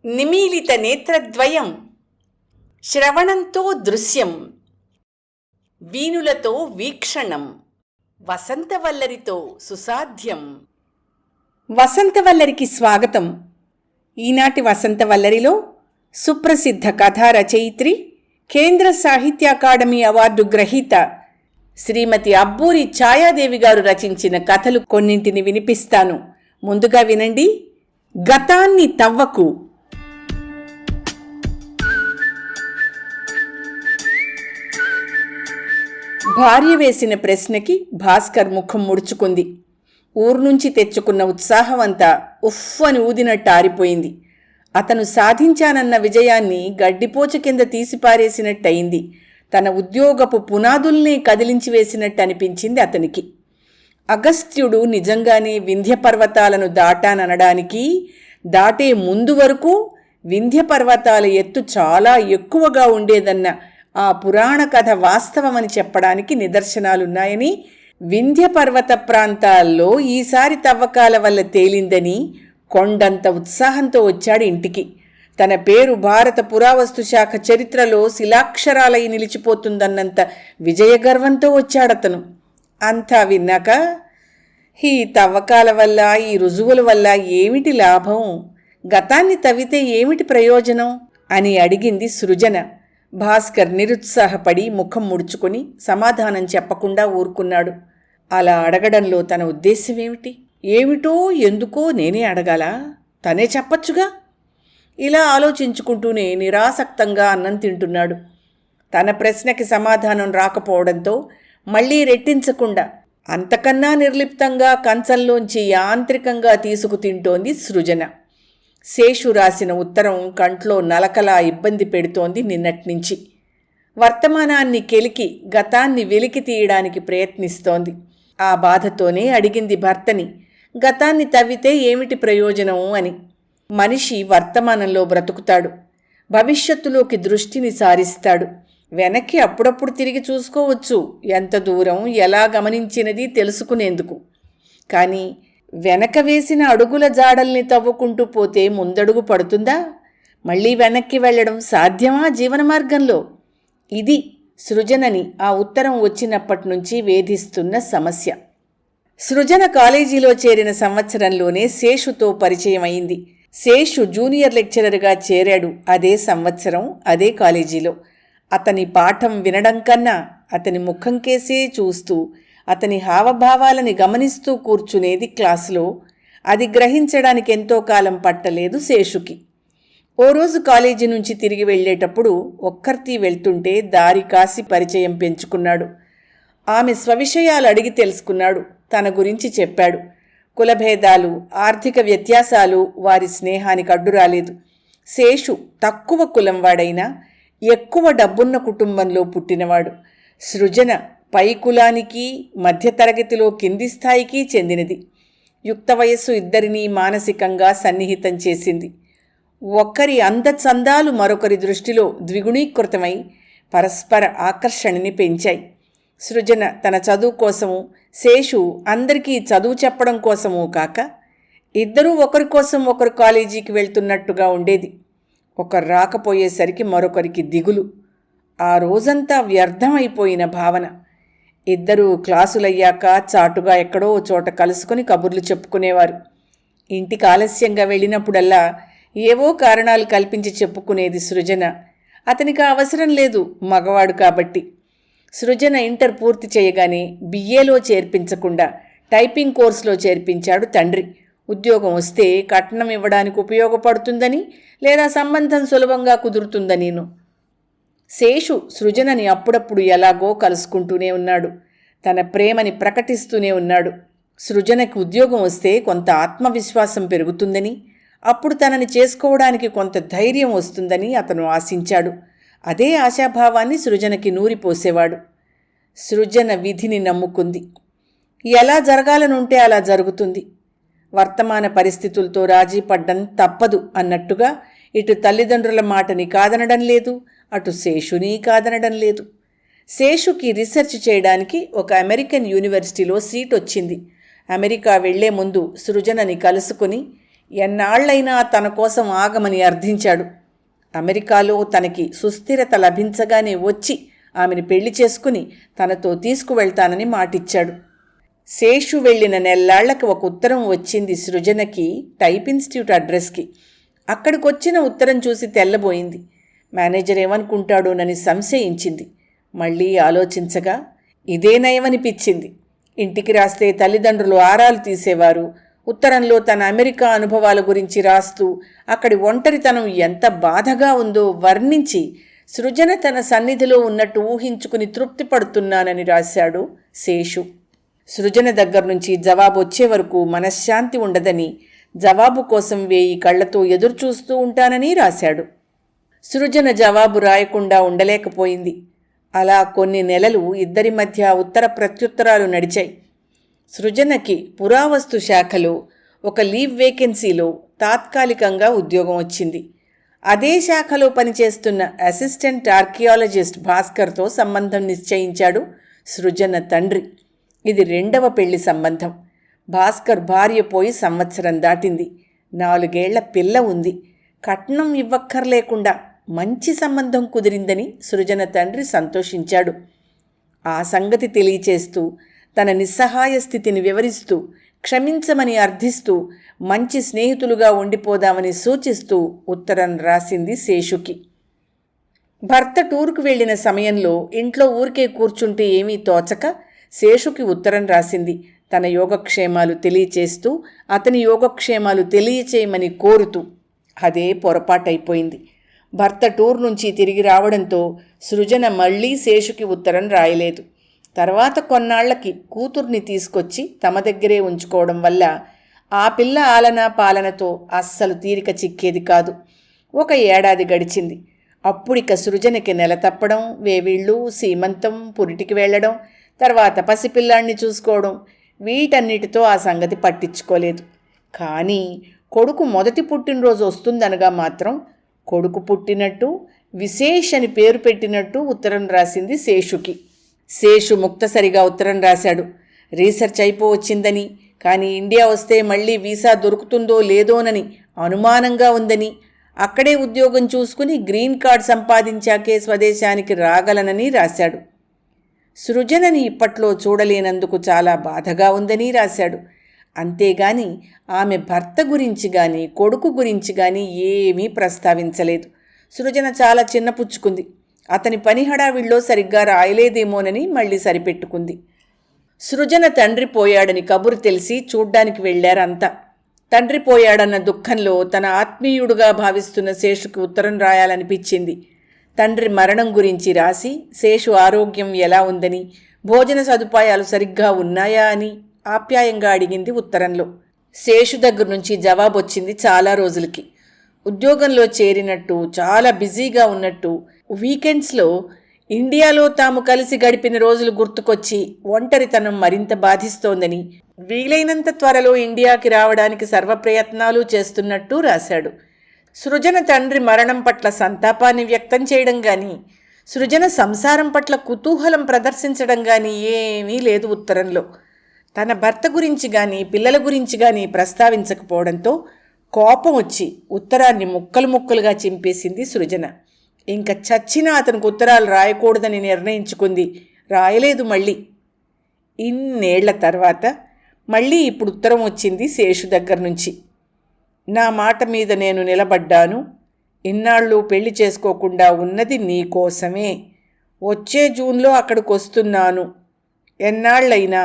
నిమీలిత నేత్రద్వయం, శ్రవణంతో దృశ్యం, వీణులతో వీక్షణం, వసంతవల్లరితో సుసాధ్యం. వసంతవల్లరికి స్వాగతం. ఈనాటి వసంతవల్లరిలో సుప్రసిద్ధ కథా రచయిత్రి, కేంద్ర సాహిత్య అకాడమీ అవార్డు గ్రహీత శ్రీమతి అబ్బూరి ఛాయాదేవి గారు రచించిన కథలు కొన్నింటిని వినిపిస్తాను. ముందుగా వినండి. గతాన్ని తవ్వకు. భార్య వేసిన ప్రశ్నకి భాస్కర్ ముఖం ముడుచుకుంది. ఊరు నుంచి తెచ్చుకున్న ఉత్సాహమంతా ఉఫ్ అని ఊదినట్టు ఆరిపోయింది. అతను సాధించానన్న విజయాన్ని గడ్డిపోచ కింద తీసిపారేసినట్టయింది. తన ఉద్యోగపు పునాదుల్ని కదిలించి వేసినట్టు అనిపించింది అతనికి. అగస్త్యుడు నిజంగానే వింధ్య పర్వతాలను దాటాననడానికి, దాటే ముందు వరకు వింధ్య పర్వతాల ఎత్తు చాలా ఎక్కువగా ఉండేదన్న ఆ పురాణ కథ వాస్తవమని చెప్పడానికి నిదర్శనాలున్నాయని, వింధ్య పర్వత ప్రాంతాల్లో ఈసారి తవ్వకాల వల్ల తేలిందని కొండంత ఉత్సాహంతో వచ్చాడు ఇంటికి. తన పేరు భారత పురావస్తు శాఖ చరిత్రలో శిలాక్షరాలై నిలిచిపోతుందన్నంత విజయగర్వంతో వచ్చాడతను. అంతా విన్నాక, ఈ తవ్వకాల వల్ల, ఈ రుజువుల వల్ల ఏమిటి లాభం, గతాన్ని తవ్వితే ఏమిటి ప్రయోజనం అని అడిగింది సృజన. భాస్కర్ నిరుత్సాహపడి ముఖం ముడుచుకొని సమాధానం చెప్పకుండా ఊరుకున్నాడు. అలా అడగడంలో తన ఉద్దేశమేమిటి? ఏమిటో ఎందుకో నేనే అడగాలా? తనే చెప్పచ్చుగా. ఇలా ఆలోచించుకుంటూనే నిరాసక్తంగా అన్నం తింటున్నాడు. తన ప్రశ్నకి సమాధానం రాకపోవడంతో మళ్లీ రెట్టించకుండా అంతకన్నా నిర్లిప్తంగా కంచంలోంచి యాంత్రికంగా తీసుకు తింటోంది సృజన. శేషు రాసిన ఉత్తరం కంట్లో నలకలా ఇబ్బంది పెడుతోంది నిన్నట్నుంచి. వర్తమానాన్ని కెలికి గతాన్ని వెలికి తీయడానికి ప్రయత్నిస్తోంది. ఆ బాధతోనే అడిగింది భర్తని, గతాన్ని తవ్వితే ఏమిటి ప్రయోజనం అని. మనిషి వర్తమానంలో బ్రతుకుతాడు, భవిష్యత్తులోకి దృష్టిని సారిస్తాడు. వెనక్కి అప్పుడప్పుడు తిరిగి చూసుకోవచ్చు, ఎంత దూరం ఎలా గమనించినది తెలుసుకునేందుకు. కానీ వెనక వేసిన అడుగుల జాడల్ని తవ్వుకుంటూ పోతే ముందడుగు పడుతుందా? మళ్ళీ వెనక్కి వెళ్ళడం సాధ్యమా జీవన మార్గంలో? ఇది సృజనని ఆ ఉత్తరం వచ్చినప్పటి నుంచి వేధిస్తున్న సమస్య. సృజన కాలేజీలో చేరిన సంవత్సరంలోనే శేషుతో పరిచయం అయింది. శేషు జూనియర్ లెక్చరర్గా చేరాడు అదే సంవత్సరం, అదే కాలేజీలో. అతని పాఠం వినడం కన్నా అతని ముఖం కేసే చూస్తూ, అతని హావభావాలని గమనిస్తూ కూర్చునేది క్లాసులో. అది గ్రహించడానికి ఎంతో కాలం పట్టలేదు శేషుకి. ఓ రోజు కాలేజీ నుంచి తిరిగి వెళ్ళేటప్పుడు ఒక్కర్తీ వెళ్తుంటే దారి కాసి పరిచయం పెంచుకున్నాడు. ఆమె స్వవిషయాలు అడిగి తెలుసుకున్నాడు. తన గురించి చెప్పాడు. కులభేదాలు, ఆర్థిక వ్యత్యాసాలు వారి స్నేహానికి అడ్డు రాలేదు. శేషు తక్కువ కులం వాడైనా ఎక్కువ డబ్బున్న కుటుంబంలో పుట్టినవాడు. సృజన పై కులానికి, మధ్యతరగతిలో కింది స్థాయికి చెందినది. యుక్త వయస్సు ఇద్దరినీ మానసికంగా సన్నిహితం చేసింది. ఒకరి అందచందాలు మరొకరి దృష్టిలో ద్విగుణీకృతమై పరస్పర ఆకర్షణని పెంచాయి. సృజన తన చదువు కోసము, శేషు అందరికీ చదువు చెప్పడం కోసమూ కాక, ఇద్దరూ ఒకరి కోసం ఒకరు కాలేజీకి వెళ్తున్నట్టుగా ఉండేది. ఒకరు రాకపోయేసరికి మరొకరికి దిగులు. ఆ రోజంతా వ్యర్థమైపోయిన భావన. ఇద్దరూ క్లాసులయ్యాక చాటుగా ఎక్కడో చోట కలుసుకొని కబుర్లు చెప్పుకునేవారు. ఇంటికి ఆలస్యంగా వెళ్ళినప్పుడల్లా ఏవో కారణాలు కల్పించి చెప్పుకునేది సృజన. అతనికి అవసరం లేదు, మగవాడు కాబట్టి. సృజన ఇంటర్ పూర్తి చేయగానే బిఏలో చేర్పించకుండా టైపింగ్ కోర్సులో చేర్పించాడు తండ్రి. ఉద్యోగం వస్తే కట్నం ఇవ్వడానికి ఉపయోగపడుతుందని, లేదా సంబంధం సులభంగా కుదురుతుందనిను. శేషు సృజనని అప్పుడప్పుడు ఎలాగో కలుసుకుంటూనే ఉన్నాడు. తన ప్రేమని ప్రకటిస్తూనే ఉన్నాడు. సృజనకి ఉద్యోగం వస్తే కొంత ఆత్మవిశ్వాసం పెరుగుతుందని, అప్పుడు తనని చేసుకోవడానికి కొంత ధైర్యం వస్తుందని అతను ఆశించాడు. అదే ఆశాభావాన్ని సృజనకి నూరిపోసేవాడు. సృజన విధిని నమ్ముకుంది. ఎలా జరగాలనుంటే అలా జరుగుతుంది. వర్తమాన పరిస్థితులతో రాజీ పడ్డం తప్పదు అన్నట్టుగా ఇటు తల్లిదండ్రుల మాటని కాదనడం లేదు, అటు శేషుని కాదనడం లేదు. శేషుకి రీసెర్చ్ చేయడానికి ఒక అమెరికన్ యూనివర్సిటీలో సీట్ వచ్చింది. అమెరికా వెళ్లే ముందు సృజనని కలుసుకుని ఎన్నాళ్లైనా తన కోసం ఆగమని అర్థించాడు. అమెరికాలో తనకి సుస్థిరత లభించగానే వచ్చి ఆమెను పెళ్లి చేసుకుని తనతో తీసుకువెళ్తానని మాటిచ్చాడు. శేషు వెళ్లిన నెల్లాళ్లకు ఒక ఉత్తరం వచ్చింది సృజనకి టైప్ ఇన్స్టిట్యూట్ అడ్రస్కి. అక్కడికొచ్చిన ఉత్తరం చూసి తెల్లబోయింది. మేనేజర్ ఏమనుకుంటాడోనని సంశయించింది. మళ్ళీ ఆలోచించగా ఇదే నయమనిపించింది. ఇంటికి రాస్తే తల్లిదండ్రులు ఆరాలు తీసేవారు. ఉత్తరంలో తన అమెరికా అనుభవాల గురించి రాస్తూ అక్కడి ఒంటరితనం ఎంత బాధగా ఉందో వర్ణించి సృజన తన సన్నిధిలో ఉన్నట్టు ఊహించుకుని తృప్తి పడుతున్నానని రాశాడు శేషు. సృజన దగ్గర నుంచి జవాబు వచ్చే వరకు మనశ్శాంతి ఉండదని, జవాబు కోసం 1000 కళ్లతో ఎదురుచూస్తూ ఉంటానని రాశాడు. సృజన జవాబు రాయకుండా ఉండలేకపోయింది. అలా కొన్ని నెలలు ఇద్దరి మధ్య ఉత్తర ప్రత్యుత్తరాలు నడిచాయి. సృజనకి పురావస్తు శాఖలో ఒక లీవ్ వేకెన్సీలో తాత్కాలికంగా ఉద్యోగం వచ్చింది. అదే శాఖలో పనిచేస్తున్న అసిస్టెంట్ ఆర్కియాలజిస్ట్ భాస్కర్తో సంబంధం నిశ్చయించాడు సృజన తండ్రి. ఇది 2వ పెళ్లి సంబంధం. భాస్కర్ భార్య పోయి సంవత్సరం దాటింది. 4 ఏళ్ల పిల్ల ఉంది. కట్నం ఇవ్వక్కర్లేకుండా మంచి సంబంధం కుదిరిందని సృజన తండ్రి సంతోషించాడు. ఆ సంగతి తెలియచేస్తూ, తన నిస్సహాయ స్థితిని వివరిస్తూ, క్షమించమని అర్థిస్తూ, మంచి స్నేహితులుగా ఉండిపోదామని సూచిస్తూ ఉత్తరం రాసింది శేషుకి. భర్త టూర్కు వెళ్లిన సమయంలో ఇంట్లో ఊరికే కూర్చుంటే ఏమీ తోచక శేషుకి ఉత్తరం రాసింది. తన యోగక్షేమాలు తెలియచేస్తూ, అతని యోగక్షేమాలు తెలియచేయమని కోరుతూ. అదే పొరపాటైపోయింది. భర్త టూర్ నుంచి తిరిగి రావడంతో సృజన మళ్లీ శేషుకి ఉత్తరం రాయలేదు. తర్వాత కొన్నాళ్లకి కూతుర్ని తీసుకొచ్చి తమ దగ్గరే ఉంచుకోవడం వల్ల ఆ పిల్ల ఆలనా పాలనతో అస్సలు తీరిక చిక్కేది కాదు. 1 ఏడాది గడిచింది. అప్పుడిక సృజనకి నెల తప్పడం, వేవిళ్ళు, సీమంతం, పురిటికి వెళ్లడం, తర్వాత పసిపిల్లాన్ని చూసుకోవడం, వీటన్నిటితో ఆ సంగతి పట్టించుకోలేదు. కానీ కొడుకు మొదటి పుట్టినరోజు వస్తుందనగా మాత్రం కొడుకు పుట్టినట్టు, విశేషని పేరు పెట్టినట్టు ఉత్తరం రాసింది శేషుకి. శేషు ముక్తసరిగా ఉత్తరం రాశాడు. రీసెర్చ్ అయిపోవచ్చిందని, కానీ ఇండియా వస్తే మళ్ళీ వీసా దొరుకుతుందో లేదోనని అనుమానంగా ఉందని, అక్కడే ఉద్యోగం చూసుకుని గ్రీన్ కార్డ్ సంపాదించాకే స్వదేశానికి రాగలనని రాశాడు. సృజనని ఇప్పట్లో చూడలేనందుకు చాలా బాధగా ఉందని రాశాడు. అంతేగాని ఆమె భర్త గురించి కానీ కొడుకు గురించి కానీ ఏమీ ప్రస్తావించలేదు. సృజన చాలా చిన్నపుచ్చుకుంది. అతని పని హడావిడిలో సరిగ్గా రాయలేదేమోనని మళ్ళీ సరిపెట్టుకుంది. సృజన తండ్రి పోయాడని కబురు తెలిసి చూడ్డానికి వెళ్లారంతా. తండ్రి పోయాడన్న దుఃఖంలో తన ఆత్మీయుడుగా భావిస్తున్న శేషుకి ఉత్తరం రాయాలనిపించింది. తండ్రి మరణం గురించి రాసి, శేషు ఆరోగ్యం ఎలా ఉందని, భోజన సదుపాయాలు సరిగ్గా ఉన్నాయా అని ఆప్యాయంగా అడిగింది ఉత్తరంలో. శేషు దగ్గర నుంచి జవాబు వచ్చింది చాలా రోజులకి. ఉద్యోగంలో చేరినట్టు, చాలా బిజీగా ఉన్నట్టు, వీకెండ్స్లో ఇండియాలో తాము కలిసి గడిపిన రోజులు గుర్తుకొచ్చి ఒంటరితనం మరింత బాధిస్తోందని, వీలైనంత త్వరలో ఇండియాకి రావడానికి సర్వప్రయత్నాలు చేస్తున్నట్టు రాశాడు. సృజన తండ్రి మరణం పట్ల సంతాపాన్ని వ్యక్తం చేయడం కానీ, సృజన సంసారం పట్ల కుతూహలం ప్రదర్శించడం కానీ ఏమీ లేదు ఉత్తరంలో. తన భర్త గురించి కానీ పిల్లల గురించి కానీ ప్రస్తావించకపోవడంతో కోపం వచ్చి ఉత్తరాన్ని ముక్కలు ముక్కలుగా చింపేసింది సృజన. ఇంక చచ్చినా అతనికి ఉత్తరాలు రాయకూడదని నిర్ణయించుకుంది. రాయలేదు మళ్ళీ. ఇన్నేళ్ల తర్వాత మళ్ళీ ఇప్పుడు ఉత్తరం వచ్చింది శేషు దగ్గర నుంచి. నా మాట మీద నేను నిలబడ్డాను. ఇన్నాళ్ళు పెళ్లి చేసుకోకుండా ఉన్నది నీ కోసమే. వచ్చే జూన్లో అక్కడికి వస్తున్నాను. ఎన్నాళ్ళైనా,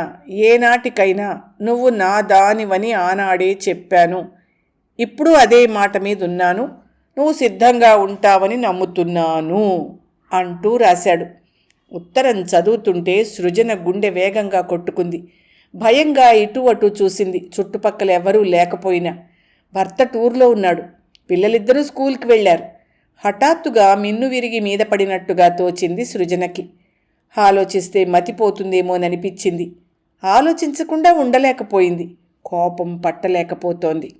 ఏనాటికైనా నువ్వు నా దానివని ఆనాడే చెప్పాను. ఇప్పుడు అదే మాట మీద ఉన్నాను. నువ్వు సిద్ధంగా ఉంటావని నమ్ముతున్నాను అంటూ రాశాడు. ఉత్తరం చదువుతుంటే సృజన గుండె వేగంగా కొట్టుకుంది. భయంగా ఇటు అటు చూసింది. చుట్టుపక్కల ఎవరూ లేకపోయినా. భర్త టూర్లో ఉన్నాడు. పిల్లలిద్దరూ స్కూల్కి వెళ్లారు. హఠాత్తుగా మిన్ను విరిగి మీద పడినట్టుగా తోచింది సృజనకి. ఆలోచిస్తే మతిపోతుందేమోననిపించింది. ఆలోచించకుండా ఉండలేకపోయింది. కోపం పట్టలేకపోతోంది.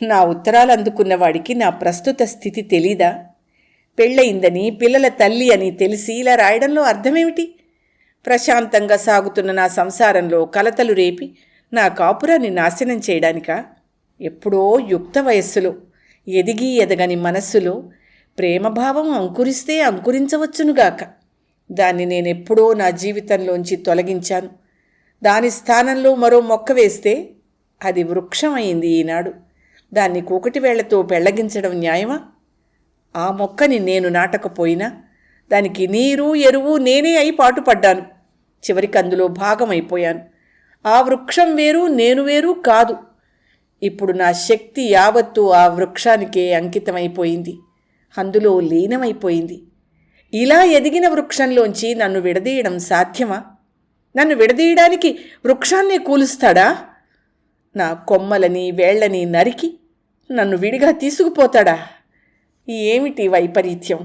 నా ఉత్తరాలు అందుకున్నవాడికి నా ప్రస్తుత స్థితి తెలీదా? పెళ్ళయిందని, పిల్లల తల్లి అని తెలిసి ఇలా రాయడంలో అర్థమేమిటి? ప్రశాంతంగా సాగుతున్న నా సంసారంలో కలతలు రేపి నా కాపురాన్ని నాశనం చేయడానికా? ఎప్పుడో యుక్త వయస్సులో, ఎదిగి ఎదగని మనస్సులో ప్రేమభావం అంకురిస్తే అంకురించవచ్చునుగాక. దాన్ని నేనెప్పుడో నా జీవితంలోంచి తొలగించాను. దాని స్థానంలో మరో మొక్క వేస్తే అది వృక్షమైంది ఈనాడు. దాన్ని కూకటి వేళ్లతో పెళ్లగించడం న్యాయమా? ఆ మొక్కని నేను నాటకపోయినా దానికి నీరు ఎరువు నేనే అయి పాటుపడ్డాను. చివరికి అందులో భాగమైపోయాను. ఆ వృక్షం వేరు, నేను వేరు కాదు. ఇప్పుడు నా శక్తి యావత్తు ఆ వృక్షానికే అంకితమైపోయింది, అందులో లీనమైపోయింది. ఇలా ఎదిగిన వృక్షంలోంచి నన్ను విడదీయడం సాధ్యమా? నన్ను విడదీయడానికి వృక్షాన్నే కూలుస్తాడా? నా కొమ్మలని వేళ్లని నరికి నన్ను విడిగా తీసుకుపోతాడా? ఏమిటి వైపరీత్యం?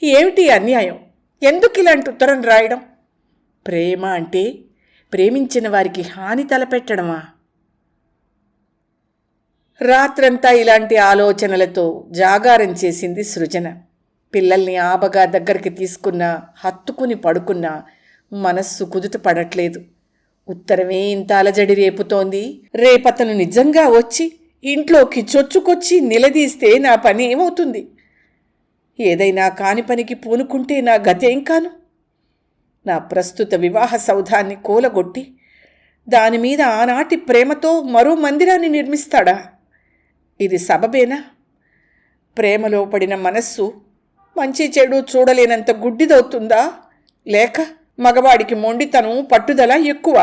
ఏమిటి అన్యాయం? ఎందుకు ఇలాంటి ఉత్తరం రాయడం? ప్రేమ అంటే ప్రేమించిన వారికి హాని తలపెట్టడమా? రాత్రంతా ఇలాంటి ఆలోచనలతో జాగారం చేసింది సృజన. పిల్లల్ని ఆబగా దగ్గరికి తీసుకున్నా, హత్తుకుని పడుకున్నా మనస్సు కుదుట పడట్లేదు. ఉత్తరమే ఇంత అలజడి రేపుతోంది. రేపతను నిజంగా వచ్చి ఇంట్లోకి చొచ్చుకొచ్చి నిలదీస్తే నా పని ఏమవుతుంది? ఏదైనా కాని పనికి పూనుకుంటే నా గతేం కాను? నా ప్రస్తుత వివాహ సౌధాన్ని కూలగొట్టి దానిమీద ఆనాటి ప్రేమతో మరో మందిరాన్ని నిర్మిస్తాడా? ఇది సబబేనా? ప్రేమలో పడిన మనస్సు మంచి చెడు చూడలేనంత గుడ్డిదవుతుందా? లేక మగవాడికి మొండితనం పట్టుదల ఎక్కువ?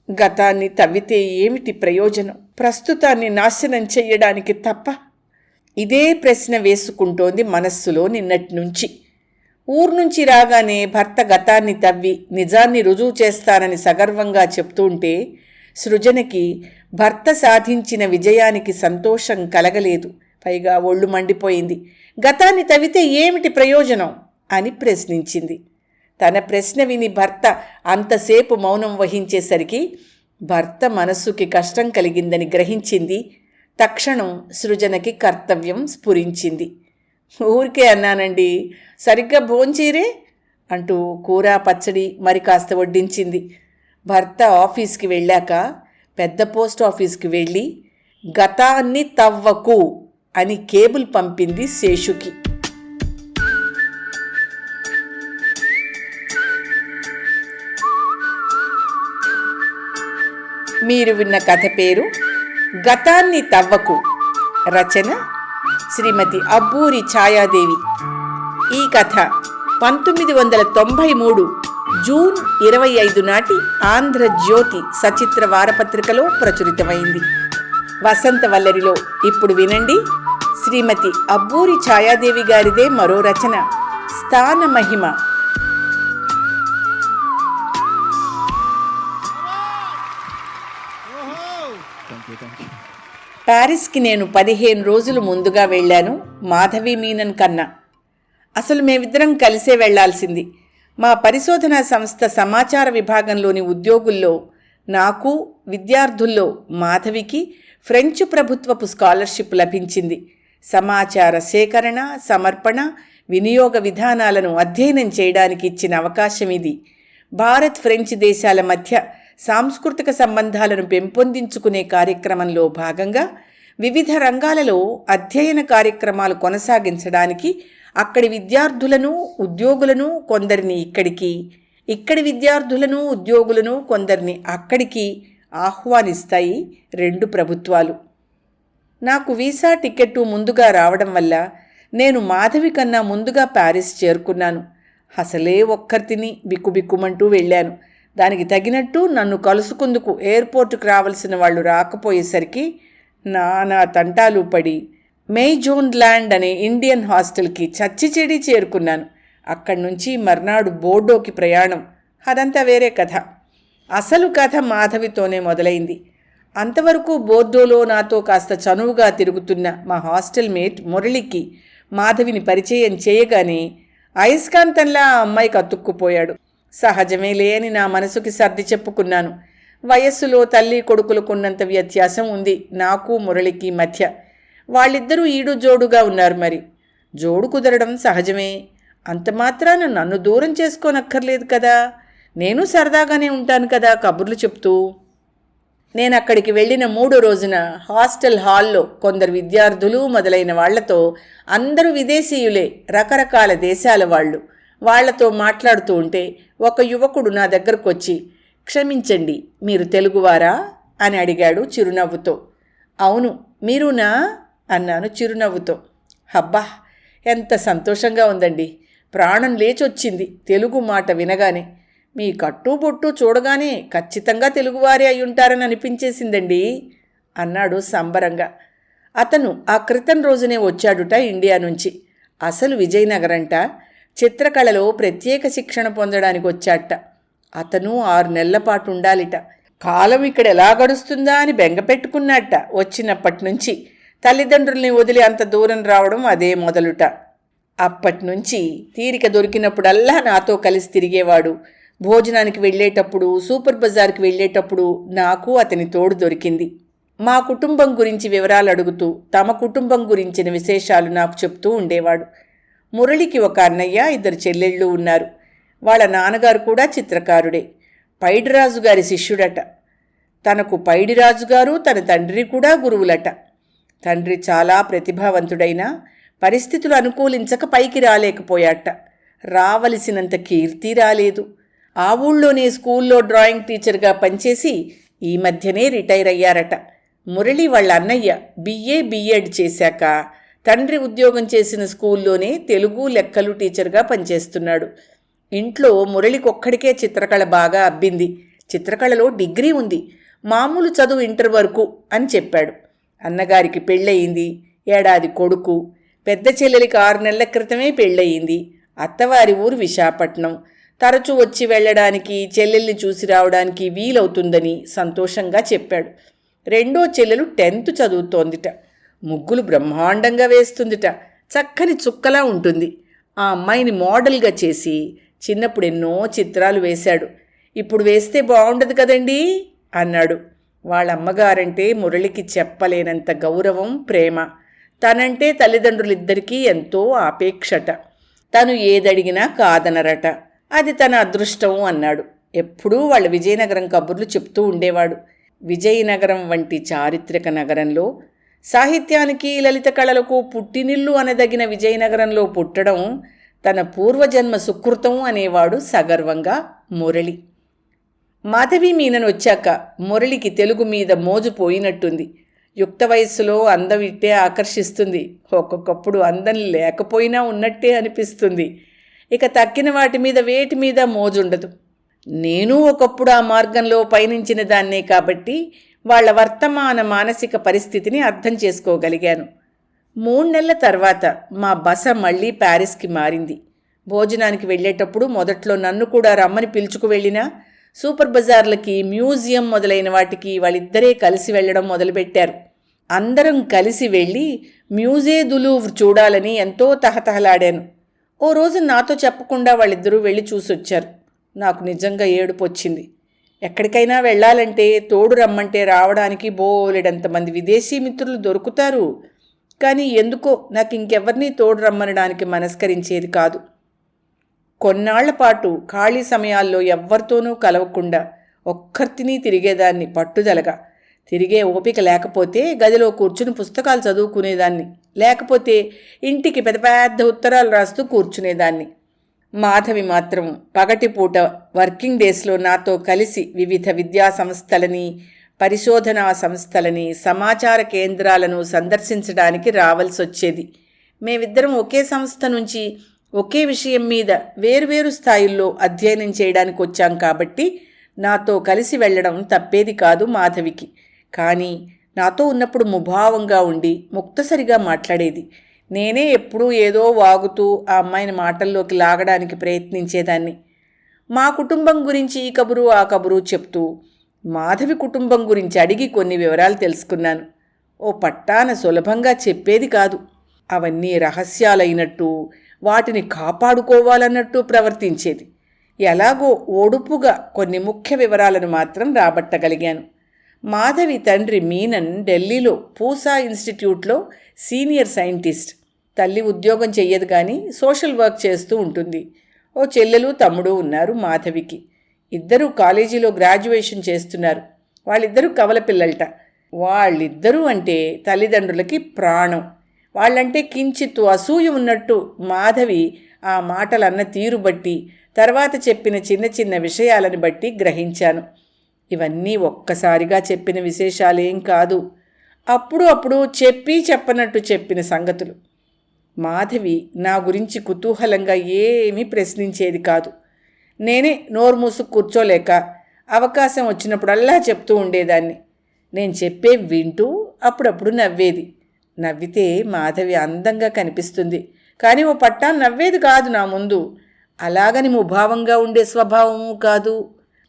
గతాన్ని తవ్వితే ఏమిటి ప్రయోజనం? ప్రస్తుతాన్ని నాశనం చెయ్యడానికి తప్ప? ఇదే ప్రశ్న వేసుకుంటోంది మనస్సులో నిన్నటి నుంచి. ఊరు నుంచి రాగానే భర్త గతాన్ని తవ్వి నిజాన్ని రుజువు చేస్తానని సగర్వంగా చెప్తుంటే సృజనకి భర్త సాధించిన విజయానికి సంతోషం కలగలేదు. పైగా ఒళ్ళు మండిపోయింది. గతాన్ని తవ్వితే ఏమిటి ప్రయోజనం అని ప్రశ్నించింది. తన ప్రశ్న విని భర్త అంతసేపు మౌనం వహించేసరికి భర్త మనస్సుకి కష్టం కలిగిందని గ్రహించింది. తక్షణం సృజనకి కర్తవ్యం స్ఫురించింది. ఊరికే అన్నానండి, సరిగ్గా భోంచీరే అంటూ కూర పచ్చడి మరి కాస్త వడ్డించింది. భర్త ఆఫీస్కి వెళ్ళాక పెద్ద పోస్ట్ ఆఫీస్కి వెళ్ళి గతాన్ని తవ్వకు అని కేబుల్ పంపింది శేషుకి. మీరు విన్న కథ పేరు గతాన్ని తవ్వకు. రచన శ్రీమతి అబ్బూరి ఛాయాదేవి. ఈ కథ 1993 జూన్ 25 నాటి ఆంధ్రజ్యోతి సచిత్ర వారపత్రికలో ప్రచురితమైంది. వసంతవల్లరిలో ఇప్పుడు వినండి శ్రీమతి అబ్బూరి ఛాయాదేవి గారిదే మరో రచన, స్థానమహిమ. ప్యారిస్కి నేను 15 రోజులు ముందుగా వెళ్ళాను, మాధవి మీనన్ కన్నా. అసలు మేమిద్దరం కలిసే వెళ్లాల్సింది. మా పరిశోధనా సంస్థ సమాచార విభాగంలోని ఉద్యోగుల్లో నాకు, విద్యార్థుల్లో మాధవికి ఫ్రెంచ్ ప్రభుత్వపు స్కాలర్షిప్ లభించింది. సమాచార సేకరణ, సమర్పణ, వినియోగ విధానాలను అధ్యయనం చేయడానికి ఇచ్చిన అవకాశం ఇది. భారత్ ఫ్రెంచ్ దేశాల మధ్య సాంస్కృతిక సంబంధాలను పెంపొందించుకునే కార్యక్రమంలో భాగంగా వివిధ రంగాలలో అధ్యయన కార్యక్రమాలు కొనసాగించడానికి అక్కడి విద్యార్థులను, ఉద్యోగులను కొందరిని ఇక్కడికి, ఇక్కడి విద్యార్థులను, ఉద్యోగులను కొందరిని అక్కడికి ఆహ్వానిస్తాయి 2 ప్రభుత్వాలు. నాకు వీసా టికెట్టు ముందుగా రావడం వల్ల నేను మాధవి కన్నా ముందుగా ప్యారిస్ చేరుకున్నాను. అసలే ఒక్కర్తిని బిక్కుబిక్కుమంటూ వెళ్ళాను. దానికి తగినట్టు నన్ను కలుసుకుందుకు ఎయిర్పోర్టుకు రావాల్సిన వాళ్ళు రాకపోయేసరికి నానా తంటాలు పడి మెయిజోన్ ల్యాండ్ అనే ఇండియన్ హాస్టల్కి చచ్చి చెడి చేరుకున్నాను. అక్కడి నుంచి మర్నాడు బోర్డోకి ప్రయాణం. అదంతా వేరే కథ. అసలు కథ మాధవితోనే మొదలైంది. అంతవరకు బోర్డోలో నాతో కాస్త చనువుగా తిరుగుతున్న మా హాస్టల్ మేట్ మురళికి మాధవిని పరిచయం చేయగానే అయస్కాంతంలా ఆ అమ్మాయికి అతుక్కుపోయాడు. సహజమేలే అని నా మనసుకి సర్ది చెప్పుకున్నాను. వయస్సులో తల్లి కొడుకులకున్నంత వ్యత్యాసం ఉంది నాకు మురళికి మధ్య. వాళ్ళిద్దరూ ఈడు జోడుగా ఉన్నారు. మరి జోడు కుదరడం సహజమే. అంత మాత్రాన నన్ను దూరం చేసుకోనక్కర్లేదు కదా. నేను సరదాగానే ఉంటాను కదా కబుర్లు చెప్తూ. నేనక్కడికి వెళ్ళిన 3 రోజున హాస్టల్ హాల్లో కొందరు విద్యార్థులు మొదలైన వాళ్లతో, అందరూ విదేశీయులే, రకరకాల దేశాల వాళ్ళు, వాళ్లతో మాట్లాడుతూ ఉంటే ఒక యువకుడు నా దగ్గరకొచ్చి, క్షమించండి, మీరు తెలుగువారా అని అడిగాడు చిరునవ్వుతో. అవును, మీరునా అన్నాను చిరునవ్వుతో. హబ్బా, ఎంత సంతోషంగా ఉందండి, ప్రాణం లేచొచ్చింది తెలుగు మాట వినగానే. మీ కట్టుబొట్టు చూడగానే ఖచ్చితంగా తెలుగువారే అయ్యుంటారని అనిపించేసిందండి అన్నాడు సంబరంగా. అతను ఆ క్రితం రోజునే వచ్చాడుట ఇండియా నుంచి. అసలు విజయనగరంట, చిత్రకళలో ప్రత్యేక శిక్షణ పొందడానికి వచ్చాట. అతను 6 నెలల పాటు ఉండాలిట. కాలం ఇక్కడ ఎలా గడుస్తుందా అని బెంగపెట్టుకున్నట్ట. వచ్చినప్పటి నుంచి తల్లిదండ్రుల్ని వదిలి అంత దూరం రావడం అదే మొదలుట. అప్పటినుంచి తీరిక దొరికినప్పుడల్లా నాతో కలిసి తిరిగేవాడు. భోజనానికి వెళ్ళేటప్పుడు, సూపర్ బజార్కి వెళ్ళేటప్పుడు నాకు అతని తోడు దొరికింది. మా కుటుంబం గురించి వివరాలు అడుగుతూ తమ కుటుంబం గురించిన విశేషాలు నాకు చెప్తూ ఉండేవాడు. మురళికి ఒక అన్నయ్య, 2 చెల్లెళ్ళు ఉన్నారు. వాళ్ళ నాన్నగారు కూడా చిత్రకారుడే, పైడిరాజు గారి శిష్యుడట. తనకు పైడిరాజు గారు తన తండ్రి కూడా గురువులట. తండ్రి చాలా ప్రతిభావంతుడైనా పరిస్థితులు అనుకూలించక పైకి రాలేకపోయాట. రావలసినంత కీర్తి రాలేదు. ఆ ఊళ్ళోనే స్కూల్లో డ్రాయింగ్ టీచర్గా పనిచేసి ఈ మధ్యనే రిటైర్ అయ్యారట. మురళి వాళ్ళ అన్నయ్య బిఏడ్ చేశాక తండ్రి ఉద్యోగం చేసిన స్కూల్లోనే తెలుగు లెక్కలు టీచర్గా పనిచేస్తున్నాడు. ఇంట్లో మురళికొక్కడికే చిత్రకళ బాగా అబ్బింది. చిత్రకళలో డిగ్రీ ఉంది, మామూలు చదువు ఇంటర్ వరకు అని చెప్పాడు. అన్నగారికి పెళ్ళయింది, ఏడాది కొడుకు. పెద్ద చెల్లెలికి 6 నెలల క్రితమే పెళ్ళయింది. అత్తవారి ఊరు విశాఖపట్నం. తరచూ వచ్చి వెళ్ళడానికి, చెల్లెల్ని చూసి రావడానికి వీలవుతుందని సంతోషంగా చెప్పాడు. రెండో చెల్లెలు 10th చదువుతోందిట. ముగ్గులు బ్రహ్మాండంగా వేస్తుందిట. చక్కని చుక్కలా ఉంటుంది. ఆ అమ్మాయిని మోడల్గా చేసి చిన్నప్పుడు ఎన్నో చిత్రాలు వేశాడు. ఇప్పుడు వేస్తే బాగుండదు కదండీ అన్నాడు. వాళ్ళ అమ్మగారంటే మురళికి చెప్పలేనంత గౌరవం, ప్రేమ. తనంటే తల్లిదండ్రులిద్దరికీ ఎంతో ఆపేక్షట. తను ఏదడిగినా కాదనరట. అది తన అదృష్టం అన్నాడు. ఎప్పుడూ వాళ్ళ విజయనగరం కబుర్లు చెప్తూ ఉండేవాడు. విజయనగరం వంటి చారిత్రక నగరంలో సాహిత్యానికి, లలిత కళలకు పుట్టినిల్లు అనదగిన విజయనగరంలో పుట్టడం తన పూర్వజన్మ సుకృతం అనేవాడు సగర్వంగా మురళి. మాధవి మీనన్ వచ్చాక మురళికి తెలుగు మీద మోజు పోయినట్టుంది. యుక్త వయస్సులో అందం ఇట్టే ఆకర్షిస్తుంది. ఒక్కొక్కప్పుడు అందం లేకపోయినా ఉన్నట్టే అనిపిస్తుంది. ఇక తక్కిన వాటి మీద, వేటి మీద మోజుండదు. నేను ఒకప్పుడు ఆ మార్గంలో పయనించిన దాన్నే కాబట్టి వాళ్ల వర్తమాన మానసిక పరిస్థితిని అర్థం చేసుకోగలిగాను. 3 నెలల తర్వాత మా బస మళ్లీ ప్యారిస్కి మారింది. భోజనానికి వెళ్ళేటప్పుడు మొదట్లో నన్ను కూడా రమ్మని పిలుచుకు వెళ్ళినా సూపర్ బజార్లకి, మ్యూజియం మొదలైన వాటికి వాళ్ళిద్దరే కలిసి వెళ్ళడం మొదలుపెట్టారు. అందరం కలిసి వెళ్ళి మ్యూజే దు లూవ్ర్ చూడాలని ఎంతో తహతహలాడాను. ఓ రోజు నాతో చెప్పకుండా వాళ్ళిద్దరూ వెళ్ళి చూసొచ్చారు. నాకు నిజంగా ఏడుపు వచ్చింది. ఎక్కడికైనా వెళ్ళాలంటే తోడు రమ్మంటే రావడానికి బోలెడంతమంది విదేశీ మిత్రులు దొరుకుతారు. కానీ ఎందుకో నాకు ఇంకెవరినీ తోడు రమ్మనడానికి మనస్కరించేది కాదు. కొన్నాళ్లపాటు ఖాళీ సమయాల్లో ఎవ్వరితోనూ కలవకుండా ఒక్కర్తినీ తిరిగేదాన్ని పట్టుదలగా. తిరిగే ఓపిక లేకపోతే గదిలో కూర్చుని పుస్తకాలు చదువుకునేదాన్ని, లేకపోతే ఇంటికి పెద్ద పెద్ద ఉత్తరాలు రాస్తూ కూర్చునేదాన్ని. మాధవి మాత్రం పగటిపూట వర్కింగ్ డేస్లో నాతో కలిసి వివిధ విద్యా సంస్థలని, పరిశోధనా సంస్థలని, సమాచార కేంద్రాలను సందర్శించడానికి రావాల్సొచ్చేది. మేమిద్దరం ఒకే సంస్థ నుంచి ఒకే విషయం మీద వేరువేరు స్థాయిల్లో అధ్యయనం చేయడానికి వచ్చాం కాబట్టి నాతో కలిసి వెళ్ళడం తప్పేది కాదు మాధవికి. కానీ నాతో ఉన్నప్పుడు ముభావంగా ఉండి ముక్తసరిగా మాట్లాడేది. నేనే ఎప్పుడూ ఏదో వాగుతూ ఆ అమ్మాయిని మాటల్లోకి లాగడానికి ప్రయత్నించేదాన్ని. మా కుటుంబం గురించి ఈ కబురు ఆ కబురు చెప్తూ మాధవి కుటుంబం గురించి అడిగి కొన్ని వివరాలు తెలుసుకున్నాను. ఓ పట్టాన సులభంగా చెప్పేది కాదు. అవన్నీ రహస్యాలైనట్టు, వాటిని కాపాడుకోవాలన్నట్టు ప్రవర్తించేది. ఎలాగో ఓడుపుగా కొన్ని ముఖ్య వివరాలను మాత్రం రాబట్టగలిగాను. మాధవి తండ్రి మీనన్ ఢిల్లీలో పూసా ఇన్స్టిట్యూట్లో సీనియర్ సైంటిస్ట్. తల్లి ఉద్యోగం చెయ్యదు కానీ సోషల్ వర్క్ చేస్తూ ఉంటుంది. ఓ చెల్లెలు, తమ్ముడు ఉన్నారు మాధవికి. ఇద్దరూ కాలేజీలో గ్రాడ్యుయేషన్ చేస్తున్నారు. వాళ్ళిద్దరూ కవల పిల్లలట. వాళ్ళిద్దరూ అంటే తల్లిదండ్రులకి ప్రాణం. వాళ్ళంటే కించిత్తు అసూయ ఉన్నట్టు మాధవి ఆ మాటలన్న తీరు బట్టి, తర్వాత చెప్పిన చిన్న చిన్న విషయాలను బట్టి గ్రహించాను. ఇవన్నీ ఒక్కసారిగా చెప్పిన విశేషాలేం కాదు, అప్పుడు అప్పుడు చెప్పనట్టు చెప్పిన సంగతులు. మాధవి నా గురించి కుతూహలంగా ఏమీ ప్రశ్నించేది కాదు. నేనే నోరు మూసు కూర్చోలేక అవకాశం వచ్చినప్పుడల్లా చెప్తూ ఉండేదాన్ని. నేను చెప్పే వింటూ అప్పుడప్పుడు నవ్వేది. నవ్వితే మాధవి అందంగా కనిపిస్తుంది, కానీ ఓ పట్టా నవ్వేది కాదు నా ముందు. అలాగని ముభావంగా ఉండే స్వభావము కాదు.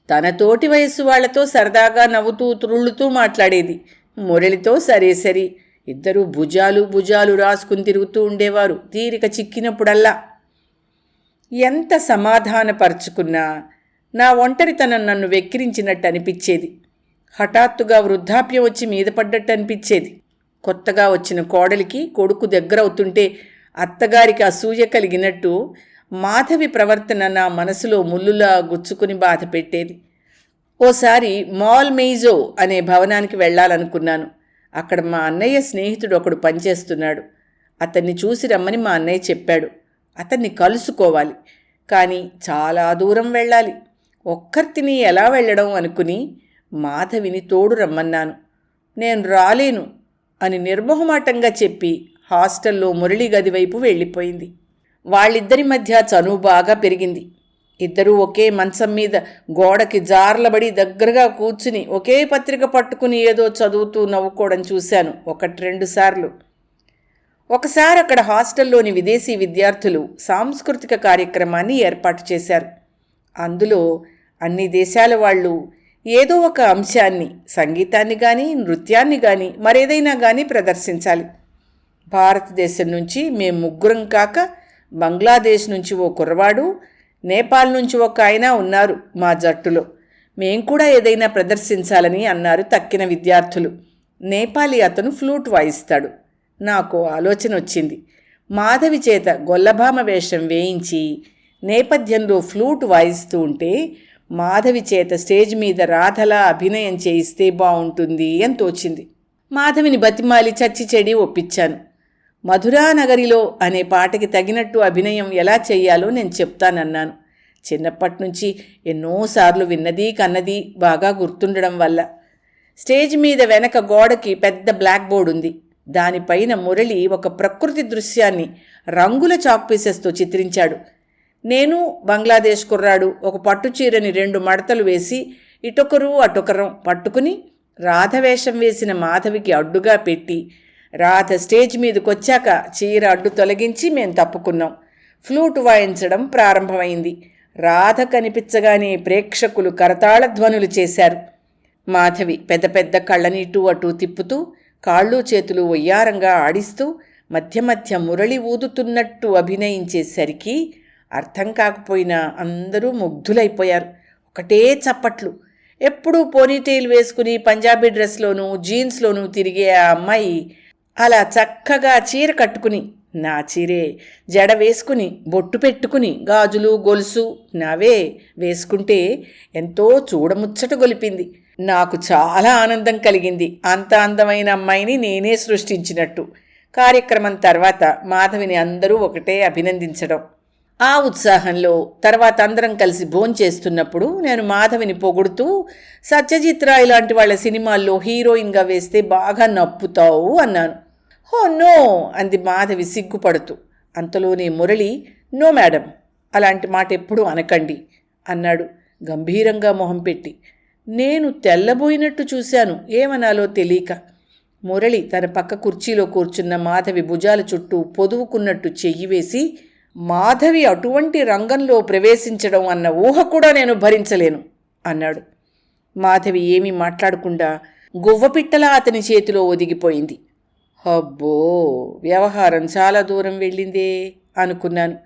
తన తోటి వయస్సు వాళ్లతో సరదాగా నవ్వుతూ త్రుళ్ళుతూ మాట్లాడేది. మురళితో సరే ఇద్దరూ భుజాలు రాసుకుని తిరుగుతూ ఉండేవారు తీరిక చిక్కినప్పుడల్లా. ఎంత సమాధానపరుచుకున్నా నా ఒంటరితనం నన్ను వెక్కిరించినట్టు అనిపించేది. హఠాత్తుగా వృద్ధాప్యం వచ్చి మీద పడ్డట్టు అనిపించేది. కొత్తగా వచ్చిన కోడలికి కొడుకు దగ్గరవుతుంటే అత్తగారికి అసూయ కలిగినట్టు మాధవి ప్రవర్తన నా మనసులో ముల్లులా గుచ్చుకుని బాధ పెట్టేది. ఓసారి మాల్ మెయిజో అనే భవనానికి వెళ్ళాలనుకున్నాను. అక్కడ మా అన్నయ్య స్నేహితుడు ఒకడు పనిచేస్తున్నాడు. అతన్ని చూసి రమ్మని మా అన్నయ్య చెప్పాడు. అతన్ని కలుసుకోవాలి, కానీ చాలా దూరం వెళ్ళాలి. ఒక్కర్తిని ఎలా వెళ్ళడం అనుకుని మాధవిని తోడు రమ్మన్నాను. నేను రాలేను అని నిర్మోహమాటంగా చెప్పి హాస్టల్లో మురళి గది వైపు వెళ్ళిపోయింది. వాళ్ళిద్దరి మధ్య చనువు బాగా పెరిగింది. ఇద్దరూ ఒకే మంచం మీద గోడకి జార్లబడి దగ్గరగా కూర్చుని ఒకే పత్రిక పట్టుకుని ఏదో చదువుతూ నవ్వుకోవడం చూశాను 1-2 సార్లు. ఒకసారి అక్కడ హాస్టల్లోని విదేశీ విద్యార్థులు సాంస్కృతిక కార్యక్రమాన్ని ఏర్పాటు చేశారు. అందులో అన్ని దేశాల వాళ్ళు ఏదో ఒక అంశాన్ని, సంగీతాన్ని కానీ నృత్యాన్ని కానీ మరేదైనా కానీ ప్రదర్శించాలి. భారతదేశం నుంచి మేము 3 కాక బంగ్లాదేశ్ నుంచి ఓ కుర్రవాడు, నేపాల్ నుంచి ఒక ఆయన ఉన్నారు మా జట్టులో. మేం కూడా ఏదైనా ప్రదర్శించాలని అన్నారు తక్కిన విద్యార్థులు. నేపాలీ అతను ఫ్లూట్ వాయిస్తాడు. నాకు ఆలోచన వచ్చింది. మాధవి చేత గొల్లభామ వేషం వేయించి నేపథ్యంలో ఫ్లూట్ వాయిస్తూ ఉంటే మాధవి చేత స్టేజ్ మీద రాధలా అభినయం చేయిస్తే బాగుంటుంది అని తోచింది. మాధవిని బతిమాలి చచ్చి చెడి ఒప్పించాను. మధురానగరిలో అనే పాటకి తగినట్టు అభినయం ఎలా చెయ్యాలో నేను చెప్తానన్నాను. చిన్నప్పటి నుంచి ఎన్నోసార్లు విన్నది కన్నది బాగా గుర్తుండడం వల్ల. స్టేజ్ మీద వెనక గోడకి పెద్ద బ్లాక్ బోర్డు ఉంది. దానిపైన మురళి ఒక ప్రకృతి దృశ్యాన్ని రంగుల చాక్ పీసెస్తో చిత్రించాడు. నేను బంగ్లాదేశ్ కుర్రాడు ఒక పట్టుచీరని 2 మడతలు వేసి ఇటొకరు అటొకరం పట్టుకుని రాధవేషం వేసిన మాధవికి అడ్డుగా పెట్టి, రాధ స్టేజ్ మీదకొచ్చాక చీర అడ్డు తొలగించి మేం తప్పుకున్నాం. ఫ్లూట్ వాయించడం ప్రారంభమైంది. రాధ కనిపించగానే ప్రేక్షకులు కరతాళ ధ్వనులు చేశారు. మాధవి పెద్ద పెద్ద కళ్ళని ఇటూ అటూ తిప్పుతూ కాళ్ళు చేతులు వయ్యారంగా ఆడిస్తూ మధ్య మధ్య మురళి ఊదుతున్నట్టు అభినయించేసరికి అర్థం కాకపోయినా అందరూ ముగ్ధులైపోయారు. ఒకటే చప్పట్లు. ఎప్పుడూ పోనీటైల్ వేసుకుని పంజాబీ డ్రెస్లోనూ జీన్స్లోనూ తిరిగే ఆ అమ్మాయి అలా చక్కగా చీర కట్టుకుని, నా చీరే, జడ వేసుకుని, బొట్టు పెట్టుకుని, గాజులు గొలుసు నావే వేసుకుంటే ఎంతో చూడముచ్చట గొలిపింది. నాకు చాలా ఆనందం కలిగింది. అంత అందమైన అమ్మాయిని నేనే సృష్టించినట్టు. కార్యక్రమం తర్వాత మాధవిని అందరూ ఒకటే అభినందించడం. ఆ ఉత్సాహంలో తర్వాత అందరం కలిసి భోంచేస్తున్నప్పుడు నేను మాధవిని పొగుడుతూ, సత్యజిత్ రాయ్ లాంటి వాళ్ళ సినిమాల్లో హీరోయిన్గా వేస్తే బాగా నప్పుతావు అన్నాను. హో నో అంది మాధవి సిగ్గుపడుతూ. అంతలోనే మురళి, నో మేడం, అలాంటి మాట ఎప్పుడూ అనకండి అన్నాడు గంభీరంగా మొహం పెట్టి. నేను తెల్లబోయినట్టు చూశాను, ఏమనాలో తెలియక. మురళి తన పక్క కుర్చీలో కూర్చున్న మాధవి భుజాల చుట్టూ పొదువుకున్నట్టు చెయ్యి వేసి, మాధవి అటువంటి రంగంలో ప్రవేశించడం అన్న ఊహ కూడా నేను భరించలేను అన్నాడు. మాధవి ఏమీ మాట్లాడకుండా గువ్వపిట్టలా అతని చేతిలో ఒదిగిపోయింది. అబ్బో, వ్యవహారం చాలా దూరం వెళ్ళిందే అనుకున్నాను.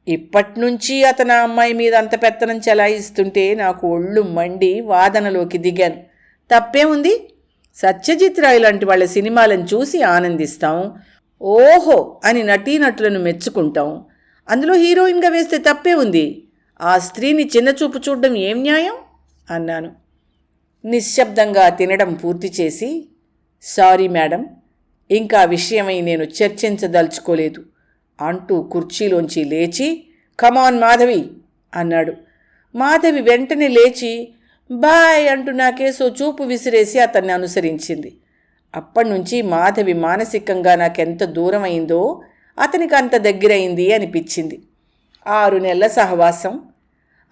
ఇప్పట్నుంచి అతను అమ్మాయి మీద అంత పెత్తనం చెలాయిస్తుంటే నాకు ఒళ్ళు మండి వాదనలోకి దిగాను. తప్పేముంది? సత్యజిత్ రాయ్ లాంటి వాళ్ళ సినిమాలను చూసి ఆనందిస్తాం, ఓహో అని నటీనటులను మెచ్చుకుంటాం. అందులో హీరోయిన్గా వేస్తే తప్పే ఉంది. ఆ స్త్రీని చిన్నచూపు చూడడం ఏం న్యాయం అన్నాను. నిశ్శబ్దంగా తినడం పూర్తి చేసి, సారీ మేడం, ఇంకా విషయమై నేను చర్చించదలుచుకోలేదు అంటూ కుర్చీలోంచి లేచి, కమాన్ మాధవి అన్నాడు. మాధవి వెంటనే లేచి బాయ్ అంటూ నాకేసో చూపు విసిరేసి అతన్ని అనుసరించింది. అప్పటినుంచి మాధవి మానసికంగా నాకెంత దూరమైందో అతనికి అంత దగ్గరైంది అనిపించింది. 6 నెలల సహవాసం.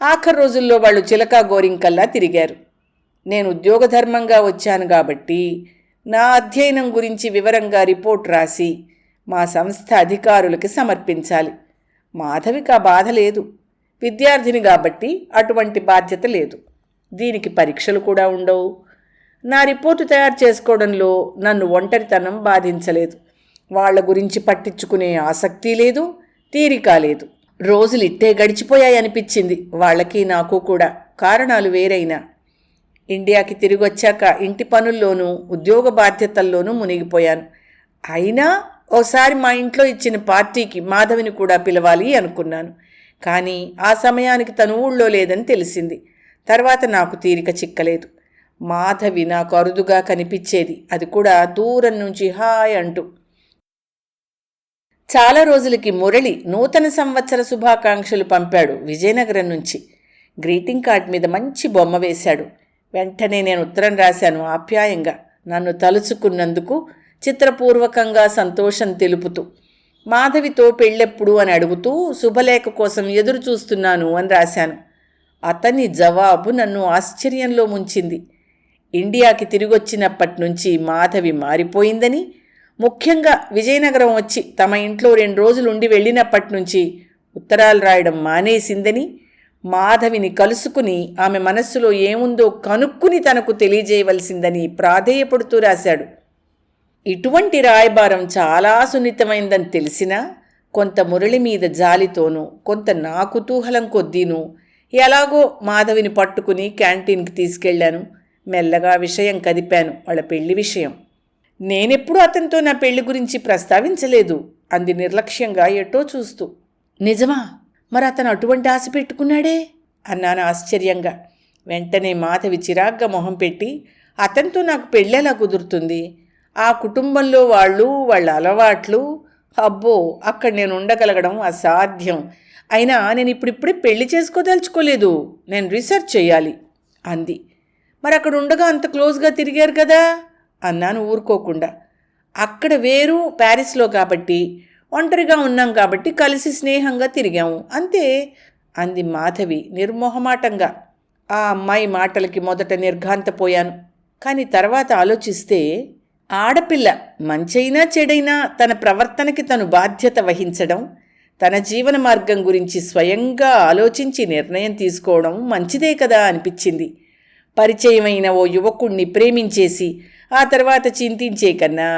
ఆఖరి రోజుల్లో వాళ్ళు చిలకా గోరింకల్లా తిరిగారు. నేను ఉద్యోగధర్మంగా వచ్చాను కాబట్టి నా అధ్యయనం గురించి వివరంగా రిపోర్ట్ రాసి మా సంస్థ అధికారులకి సమర్పించాలి. మాధవికి ఆ బాధ లేదు. విద్యార్థిని కాబట్టి అటువంటి బాధ్యత లేదు. దీనికి పరీక్షలు కూడా ఉండవు. నా రిపోర్టు తయారు చేసుకోవడంలో నన్ను ఒంటరితనం బాధించలేదు. వాళ్ల గురించి పట్టించుకునే ఆసక్తి లేదు, తీరిక లేదు. రోజులు ఇట్టే గడిచిపోయాయనిపించింది వాళ్ళకి నాకు కూడా, కారణాలు వేరైనా. ఇండియాకి తిరిగి వచ్చాక ఇంటి పనుల్లోనూ ఉద్యోగ బాధ్యతల్లోనూ మునిగిపోయాను. అయినా ఓసారి మా ఇంట్లో ఇచ్చిన పార్టీకి మాధవిని కూడా పిలవాలి అనుకున్నాను. కానీ ఆ సమయానికి తను ఊళ్ళో లేదని తెలిసింది. తర్వాత నాకు తీరిక చిక్కలేదు. మాధవి నాకు అరుదుగా కనిపించేది, అది కూడా దూరం నుంచి హాయ్ అంటూ. చాలా రోజులకి మురళి నూతన సంవత్సర శుభాకాంక్షలు పంపాడు విజయనగరం నుంచి. గ్రీటింగ్ కార్డ్ మీద మంచి బొమ్మ వేశాడు. వెంటనే నేను ఉత్తరం రాశాను ఆప్యాయంగా, నన్ను తలుచుకున్నందుకు చిత్రపూర్వకంగా సంతోషం తెలుపుతూ. మాధవితో పెళ్ళెప్పుడు అని అడుగుతూ శుభలేఖ కోసం ఎదురు చూస్తున్నాను అని రాశాను. అతని జవాబు నన్ను ఆశ్చర్యంలో ముంచింది. ఇండియాకి తిరిగొచ్చినప్పటి నుంచి మాధవి మారిపోయిందని, ముఖ్యంగా విజయనగరం వచ్చి తమ ఇంట్లో 2 రోజులు ఉండి వెళ్ళినప్పటి నుంచి ఉత్తరాలు రాయడం మానేసిందని, మాధవిని కలుసుకుని ఆమె మనస్సులో ఏముందో కనుక్కుని తనకు తెలియజేయవలసిందని ప్రాధేయపడుతూ రాశాడు. ఇటువంటి రాయబారం చాలా సున్నితమైందని తెలిసినా కొంత మురళి మీద జాలితోనూ కొంత నా కుతూహలం కొద్దీనూ ఎలాగో మాధవిని పట్టుకుని క్యాంటీన్కి తీసుకెళ్లాను. మెల్లగా విషయం కదిపాను, వాళ్ళ పెళ్లి విషయం. నేనెప్పుడూ అతనితో నా పెళ్లి గురించి ప్రస్తావించలేదు అంది నిర్లక్ష్యంగా ఎటో చూస్తూ. నిజమా? మరి అతను అటువంటి ఆశ పెట్టుకున్నాడే అన్నాను ఆశ్చర్యంగా. వెంటనే మాధవి చిరాగ్గా మొహం పెట్టి, అతనితో నాకు పెళ్ళెలా కుదురుతుంది? ఆ కుటుంబంలో వాళ్ళ అలవాట్లు, అబ్బో అక్కడ నేను ఉండగలగడం అసాధ్యం. అయినా నేను ఇప్పుడిప్పుడే పెళ్లి చేసుకోదలుచుకోలేదు, నేను రీసెర్చ్ చేయాలి అంది. మరి అక్కడ ఉండగా అంత క్లోజ్గా తిరిగారు కదా అన్నాను ఊరుకోకుండా. అక్కడ వేరు, ప్యారిస్లో కాబట్టి, ఒంటరిగా ఉన్నాం కాబట్టి కలిసి స్నేహంగా తిరిగాము అంతే అంది మాధవి నిర్మోహమాటంగా. ఆ అమ్మాయి మాటలకి మొదట నిర్ఘాంతపోయాను. కానీ తర్వాత ఆలోచిస్తే, ఆడపిల్ల మంచైనా చెడైనా తన ప్రవర్తనకి తను బాధ్యత వహించడం, తన జీవన మార్గం గురించి స్వయంగా ఆలోచించి నిర్ణయం తీసుకోవడం మంచిదే కదా అనిపించింది. పరిచయమైన ఓ యువకుణ్ణి ప్రేమించేసి ఆ తర్వాత చింతించే కన్నా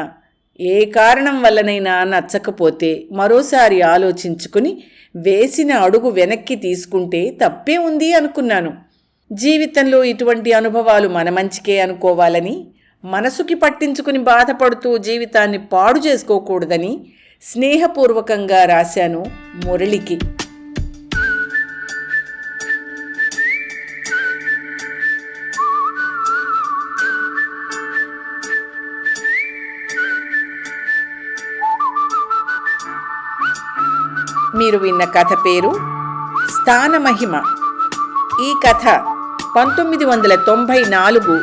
ఏ కారణం వల్లనైనా నచ్చకపోతే మరోసారి ఆలోచించుకుని వేసిన అడుగు వెనక్కి తీసుకుంటే తప్పే ఉంది అనుకున్నాను. జీవితంలో ఇటువంటి అనుభవాలు మన మంచికే అనుకోవాలని, మనసుకి పట్టించుకుని బాధపడుతూ జీవితాన్ని పాడు చేసుకోకూడదని స్నేహపూర్వకంగా రాశాను మురళికి. మీరు విన్న కథ పేరు స్థానమహిమ. ఈ కథ 1994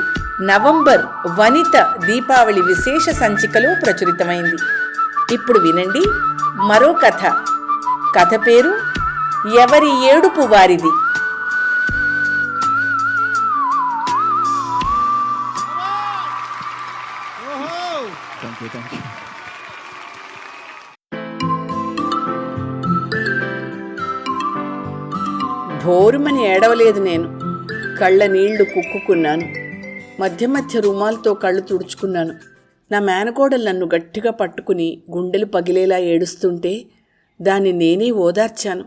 నవంబర్ వనిత దీపావళి విశేష సంచికలో ప్రచురితమైంది. ఇప్పుడు వినండి మరో కథ. కథ పేరు ఎవరి ఏడుపు వారిది. భోరుమని ఏడవలేదు నేను. కళ్ళ నీళ్లు కుక్కుకున్నాను. మధ్య మధ్య రుమాలతో కళ్ళు తుడుచుకున్నాను. నా మేనకోడలు నన్ను గట్టిగా పట్టుకుని గుండెలు పగిలేలా ఏడుస్తుంటే దాన్ని నేనే ఓదార్చాను.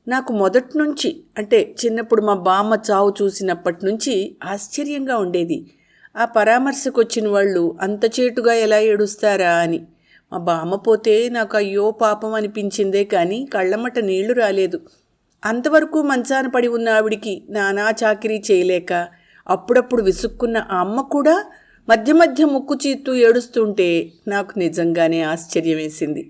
నాకు మొదటి నుంచి, అంటే చిన్నప్పుడు మా బామ్మ చావు చూసినప్పటి నుంచి ఆశ్చర్యంగా ఉండేది. ఆ పరామర్శకొచ్చిన వాళ్ళు అంత చేటుగా ఎలా ఏడుస్తారా అని. మా బామ్మ పోతే నాకు అయ్యో పాపం అనిపించిందే కానీ కళ్ళమట నీళ్లు రాలేదు. అంతవరకు మంచాన పడి ఉన్న ఆవిడికి నానా చాకిరీ చేయలేక అప్పుడప్పుడు విసుక్కున్న ఆ అమ్మ కూడా మధ్య మధ్య ముక్కు చీత్తూ ఏడుస్తుంటే నాకు నిజంగానే ఆశ్చర్యం వేసింది.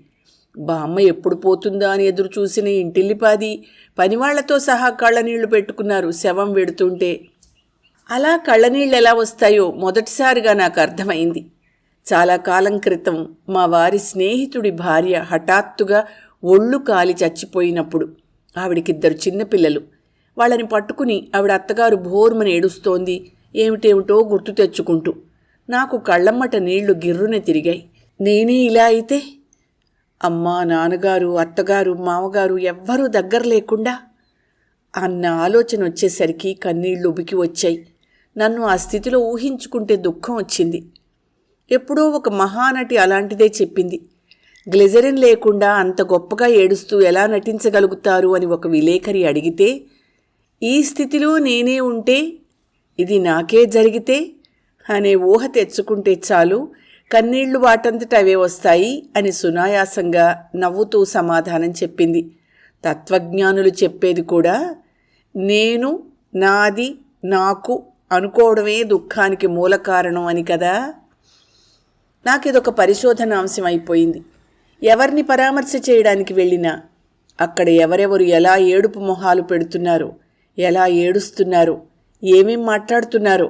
బామ్మ ఎప్పుడు పోతుందా అని ఎదురు చూసిన ఇంటిల్లిపాది పనివాళ్లతో సహా కళ్ళనీళ్లు పెట్టుకున్నారు శవం వెడుతుంటే. అలా కళ్ళనీళ్ళు ఎలా వస్తాయో మొదటిసారిగా నాకు అర్థమైంది. చాలా కాలం క్రితం మా వారి స్నేహితుడి భార్య హఠాత్తుగా ఒళ్ళు కాలి చచ్చిపోయినప్పుడు ఆవిడికిద్దరు చిన్నపిల్లలు. వాళ్ళని పట్టుకుని ఆవిడ అత్తగారు భోరుమని ఏడుస్తోంది, ఏమిటేమిటో గుర్తు తెచ్చుకుంటూ. నాకు కళ్ళమ్మట నీళ్లు గిర్రునే తిరిగాయి. నేనే ఇలా అయితే అమ్మ, నాన్నగారు, అత్తగారు, మామగారు ఎవ్వరూ దగ్గర లేకుండా అన్న ఆలోచన వచ్చేసరికి కన్నీళ్లు ఉబికి వచ్చాయి. నన్ను ఆ స్థితిలో ఊహించుకుంటే దుఃఖం వచ్చింది. ఎప్పుడో ఒక మహానటి అలాంటిదే చెప్పింది. గ్లిజరిన్ లేకుండా అంత గొప్పగా ఏడుస్తూ ఎలా నటించగలుగుతారు అని ఒక విలేకరి అడిగితే, ఈ స్థితిలో నేనే ఉంటే, ఇది నాకే జరిగితే అనే ఊహ తెచ్చుకుంటే చాలు, కన్నీళ్లు వాటంతట అవే వస్తాయి అని సునాయాసంగా నవ్వుతూ సమాధానం చెప్పింది. తత్వజ్ఞానులు చెప్పేది కూడా నేను, నాది, నాకు అనుకోవడమే దుఃఖానికి మూల కారణం అని కదా. నాకిదొక పరిశోధనాంశం అయిపోయింది. ఎవరిని పరామర్శ చేయడానికి వెళ్ళినా అక్కడ ఎవరెవరు ఎలా ఏడుపు మొహాలు పెడుతున్నారో, ఎలా ఏడుస్తున్నారో, ఏమేం మాట్లాడుతున్నారో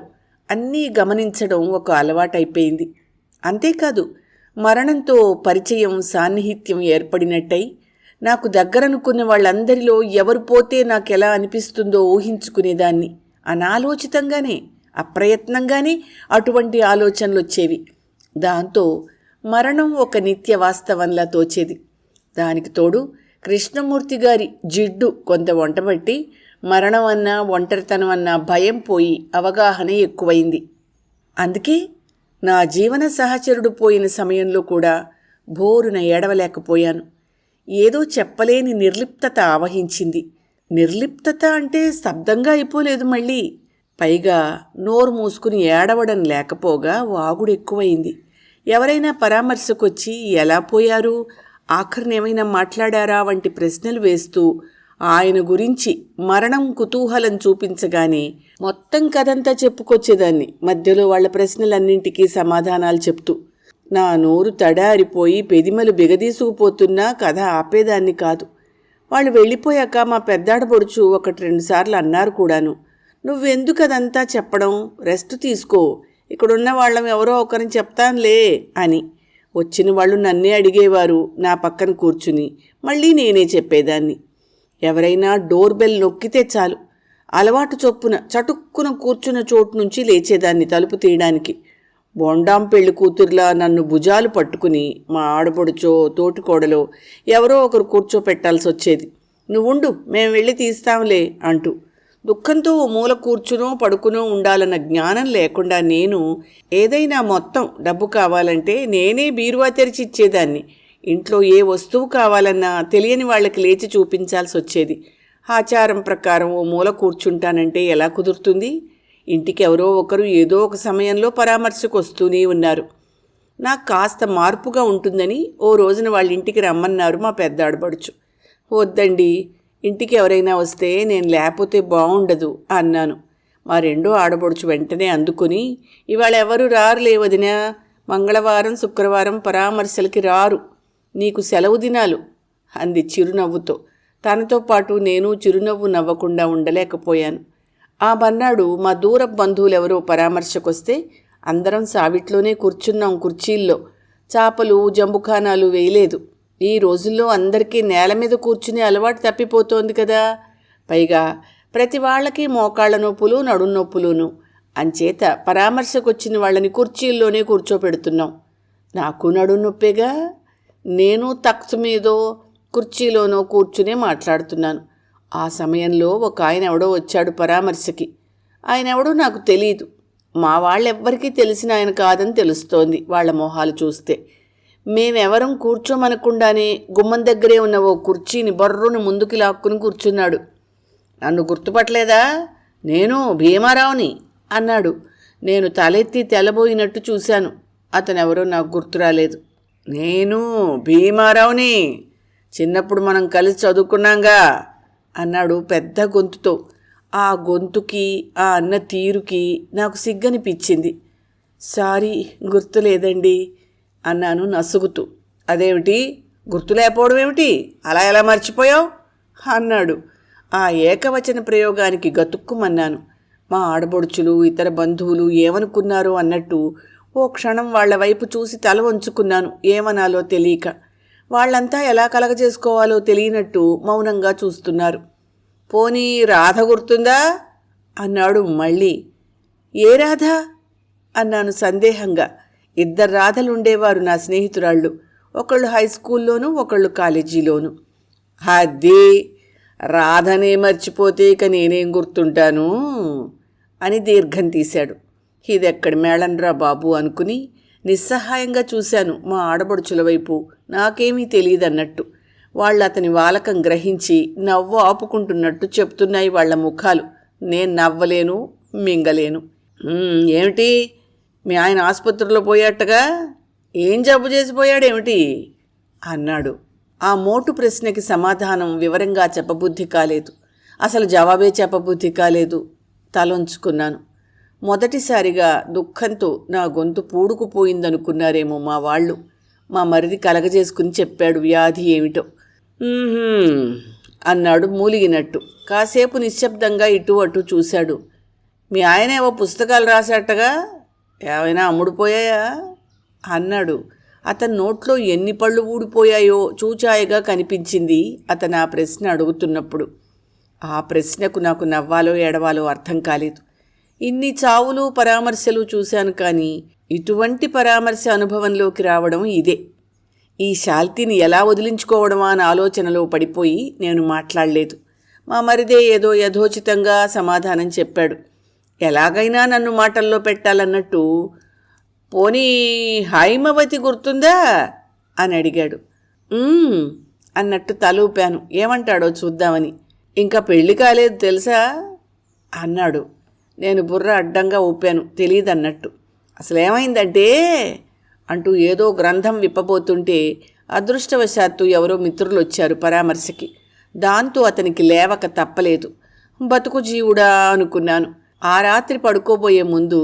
అన్నీ గమనించడం ఒక అలవాటైపోయింది. అంతేకాదు, మరణంతో పరిచయం, సాన్నిహిత్యం ఏర్పడినట్టయి నాకు దగ్గరనుకున్న వాళ్ళందరిలో ఎవరు పోతే నాకెలా అనిపిస్తుందో ఊహించుకునేదాన్ని. అనాలోచితంగానే, అప్రయత్నంగానే అటువంటి ఆలోచనలు వచ్చేవి. దాంతో మరణం ఒక నిత్య వాస్తవంలా తోచేది. దానికి తోడు కృష్ణమూర్తి గారి జిడ్డు కొంత వంటబట్టి మరణం అన్నా ఒంటరితనం అన్నా భయం పోయి అవగాహన ఎక్కువైంది. అందుకే నా జీవన సహచరుడు పోయిన సమయంలో కూడా బోరున ఏడవలేకపోయాను. ఏదో చెప్పలేని నిర్లిప్తత ఆవహించింది. నిర్లిప్తత అంటే స్తబ్దంగా అయిపోలేదు మళ్ళీ. పైగా నోరు మూసుకుని ఏడవడం లేకపోగా వాగుడు ఎక్కువైంది. ఎవరైనా పరామర్శకొచ్చి ఎలా పోయారు, ఆఖరినేమైనా మాట్లాడారా వంటి ప్రశ్నలు వేస్తూ ఆయన గురించి మరణం కుతూహలం చూపించగానే మొత్తం కథంతా చెప్పుకొచ్చేదాన్ని, మధ్యలో వాళ్ల ప్రశ్నలన్నింటికీ సమాధానాలు చెప్తూ. నా నోరు తడారిపోయి పెదిమలు బిగదీసుకుపోతున్నా కథ ఆపేదాన్ని కాదు. వాళ్ళు వెళ్ళిపోయాక మా పెద్దాడబొడుచు 1-2 సార్లు అన్నారు కూడాను, నువ్వెందుకు అదంతా చెప్పడం, రెస్ట్ తీసుకో, ఇక్కడున్న వాళ్ళం ఎవరో ఒకరిని చెప్తానులే అని. వచ్చిన వాళ్ళు నన్నే అడిగేవారు నా పక్కన కూర్చుని. మళ్ళీ నేనే చెప్పేదాన్ని. ఎవరైనా డోర్ బెల్ నొక్కితే చాలు అలవాటు చొప్పున చటుక్కున కూర్చున్న చోటు నుంచి లేచేదాన్ని తలుపు తీయడానికి. బొండాం పెళ్లి కూతురులా నన్ను భుజాలు పట్టుకుని మా ఆడపడుచో తోటికోడలో ఎవరో ఒకరు కూర్చోపెట్టాల్సి వచ్చేది. నువ్వుండు, మేం వెళ్ళి తీస్తాంలే అంటూ. దుఃఖంతో ఓ మూల కూర్చునో పడుకునో ఉండాలన్న జ్ఞానం లేకుండా నేను ఏదైనా మొత్తం డబ్బు కావాలంటే నేనే బీరువా తెరిచి ఇచ్చేదాన్ని. ఇంట్లో ఏ వస్తువు కావాలన్నా తెలియని వాళ్ళకి లేచి చూపించాల్సి వచ్చేది. ఆచారం ప్రకారం ఓ మూల కూర్చుంటానంటే ఎలా కుదురుతుంది? ఇంటికి ఎవరో ఒకరు ఏదో ఒక సమయంలో పరామర్శకు వస్తూనే ఉన్నారు. నాకు కాస్త మార్పుగా ఉంటుందని ఓ రోజున వాళ్ళ ఇంటికి రమ్మన్నారు మా పెద్ద ఆడబడుచు. వద్దండి, ఇంటికి ఎవరైనా వస్తే నేను లేకపోతే బాగుండదు అన్నాను. మా రెండో ఆడబడుచు వెంటనే అందుకుని, ఇవాళ ఎవరు రారులే వదినా, మంగళవారం శుక్రవారం పరామర్శలకి రారు, నీకు సెలవు దినాలు అంది చిరునవ్వుతో. తనతో పాటు నేను చిరునవ్వు నవ్వకుండా ఉండలేకపోయాను. ఆ మర్నాడు మా దూర బంధువులెవరో పరామర్శకొస్తే అందరం సావిట్లోనే కూర్చున్నాం కుర్చీల్లో. చాపలు జంబుఖానాలు వేయలేదు. ఈ రోజుల్లో అందరికీ నేల మీద కూర్చునే అలవాటు తప్పిపోతోంది కదా. పైగా ప్రతి వాళ్ళకి మోకాళ్ళ నొప్పులు, నడుం నొప్పులును. అంచేత పరామర్శకొచ్చిన వాళ్ళని కుర్చీల్లోనే కూర్చోపెడుతున్నాం. నాకు నడుం నొప్పేగా. నేను తఖ్తు మీదో కుర్చీలోనో కూర్చునే మాట్లాడుతున్నాను. ఆ సమయంలో ఒక ఆయన ఎవడో వచ్చాడు పరామర్శకి. ఆయన ఎవడో నాకు తెలీదు. మా వాళ్ళెవ్వరికీ తెలిసిన ఆయన కాదని తెలుస్తోంది వాళ్ళ మొహాలు చూస్తే. మేమెవరం కూర్చోమనకుండానే గుమ్మం దగ్గరే ఉన్న ఓ కుర్చీని బర్రును ముందుకి లాక్కుని కూర్చున్నాడు. నన్ను గుర్తుపట్టలేదా? నేను భీమారావుని అన్నాడు. నేను తలెత్తి తెల్లబోయినట్టు చూశాను. అతనెవరో నాకు గుర్తు రాలేదు. నేను భీమారావుని, చిన్నప్పుడు మనం కలిసి చదువుకున్నాంగా అన్నాడు పెద్ద గొంతుతో. ఆ గొంతుకి ఆ అన్న తీరుకి నాకు సిగ్గనిపించింది. సారీ, గుర్తులేదండి అన్నాను నసుగుతూ. అదేమిటి, గుర్తులేకపోవడం ఏమిటి, అలా ఎలా మర్చిపోయావు అన్నాడు. ఆ ఏకవచన ప్రయోగానికి గతుక్కుమన్నాను. మా ఆడబొడుచులు ఇతర బంధువులు ఏమనుకున్నారో అన్నట్టు ఓ క్షణం వాళ్ల వైపు చూసి తల వంచుకున్నాను, ఏమనాలో తెలియక. వాళ్ళంతా ఎలా కలగజేసుకోవాలో తెలియనట్టు మౌనంగా చూస్తున్నారు. పోనీ రాధ గుర్తుందా అన్నాడు మళ్ళీ. ఏ రాధ అన్నాను సందేహంగా. 2 రాధలుండేవారు నా స్నేహితురాళ్ళు. ఒకళ్ళు హై స్కూల్లోనూ ఒకళ్ళు కాలేజీలోనూ. అదే, రాధనే మర్చిపోతే ఇక నేనేం గుర్తుంటాను అని దీర్ఘం తీశాడు. ఇదెక్కడి మేళన్రా బాబు అనుకుని నిస్సహాయంగా చూశాను మా ఆడబడుచుల వైపు. నాకేమీ తెలియదన్నట్టు. వాళ్ళు అతని వాలకం గ్రహించి నవ్వు ఆపుకుంటున్నట్టు చెప్తున్నాయి వాళ్ళ ముఖాలు. నేను నవ్వలేను, మింగలేను. ఏమిటి, మీ ఆయన ఆసుపత్రిలో పోయాటగా? ఏం జబ్బు చేసిపోయాడేమిటి అన్నాడు. ఆ మోటు ప్రశ్నకి సమాధానం వివరంగా చెప్పబుద్ధి కాలేదు. అసలు జవాబే చెప్పబుద్ధి కాలేదు. తలొంచుకున్నాను. మొదటిసారిగా దుఃఖంతో నా గొంతు పూడుకుపోయిందనుకున్నారేమో మా వాళ్ళు. మా మరిది కలగజేసుకుని చెప్పాడు వ్యాధి ఏమిటో. అన్నాడు మూలిగినట్టు. కాసేపు నిశ్శబ్దంగా ఇటు అటు చూశాడు. మీ ఆయన ఏవో పుస్తకాలు రాశాటగా, ఏమైనా అమ్ముడుపోయాయా అన్నాడు. అతని నోట్లో ఎన్ని పళ్ళు ఊడిపోయాయో చూచాయగా కనిపించింది అతను ఆ ప్రశ్న అడుగుతున్నప్పుడు. ఆ ప్రశ్నకు నాకు నవ్వాలో ఏడవాలో అర్థం కాలేదు. ఇన్ని చావులు పరామర్శలు చూశాను, కానీ ఇటువంటి పరామర్శ అనుభవంలోకి రావడం ఇదే. ఈ శాల్తీని ఎలా వదిలించుకోవడమా అని ఆలోచనలో పడిపోయి నేను మాట్లాడలేదు. మా మరిదే ఏదో యథోచితంగా సమాధానం చెప్పాడు. ఎలాగైనా నన్ను మాటల్లో పెట్టాలన్నట్టు, పోనీ హైమవతి గుర్తుందా అని అడిగాడు. అన్నట్టు తలూపాను, ఏమంటాడో చూద్దామని. ఇంకా పెళ్లి కాలేదు తెలుసా అన్నాడు. నేను బుర్ర అడ్డంగా ఊపాను, తెలియదన్నట్టు. అసలేమైందంటే అంటూ ఏదో గ్రంథం విప్పబోతుంటే అదృష్టవశాత్తు ఎవరో మిత్రులు వచ్చారు పరామర్శకి. దాంతో అతనికి లేవక తప్పలేదు. బతుకు జీవుడా అనుకున్నాను. ఆ రాత్రి పడుకోబోయే ముందు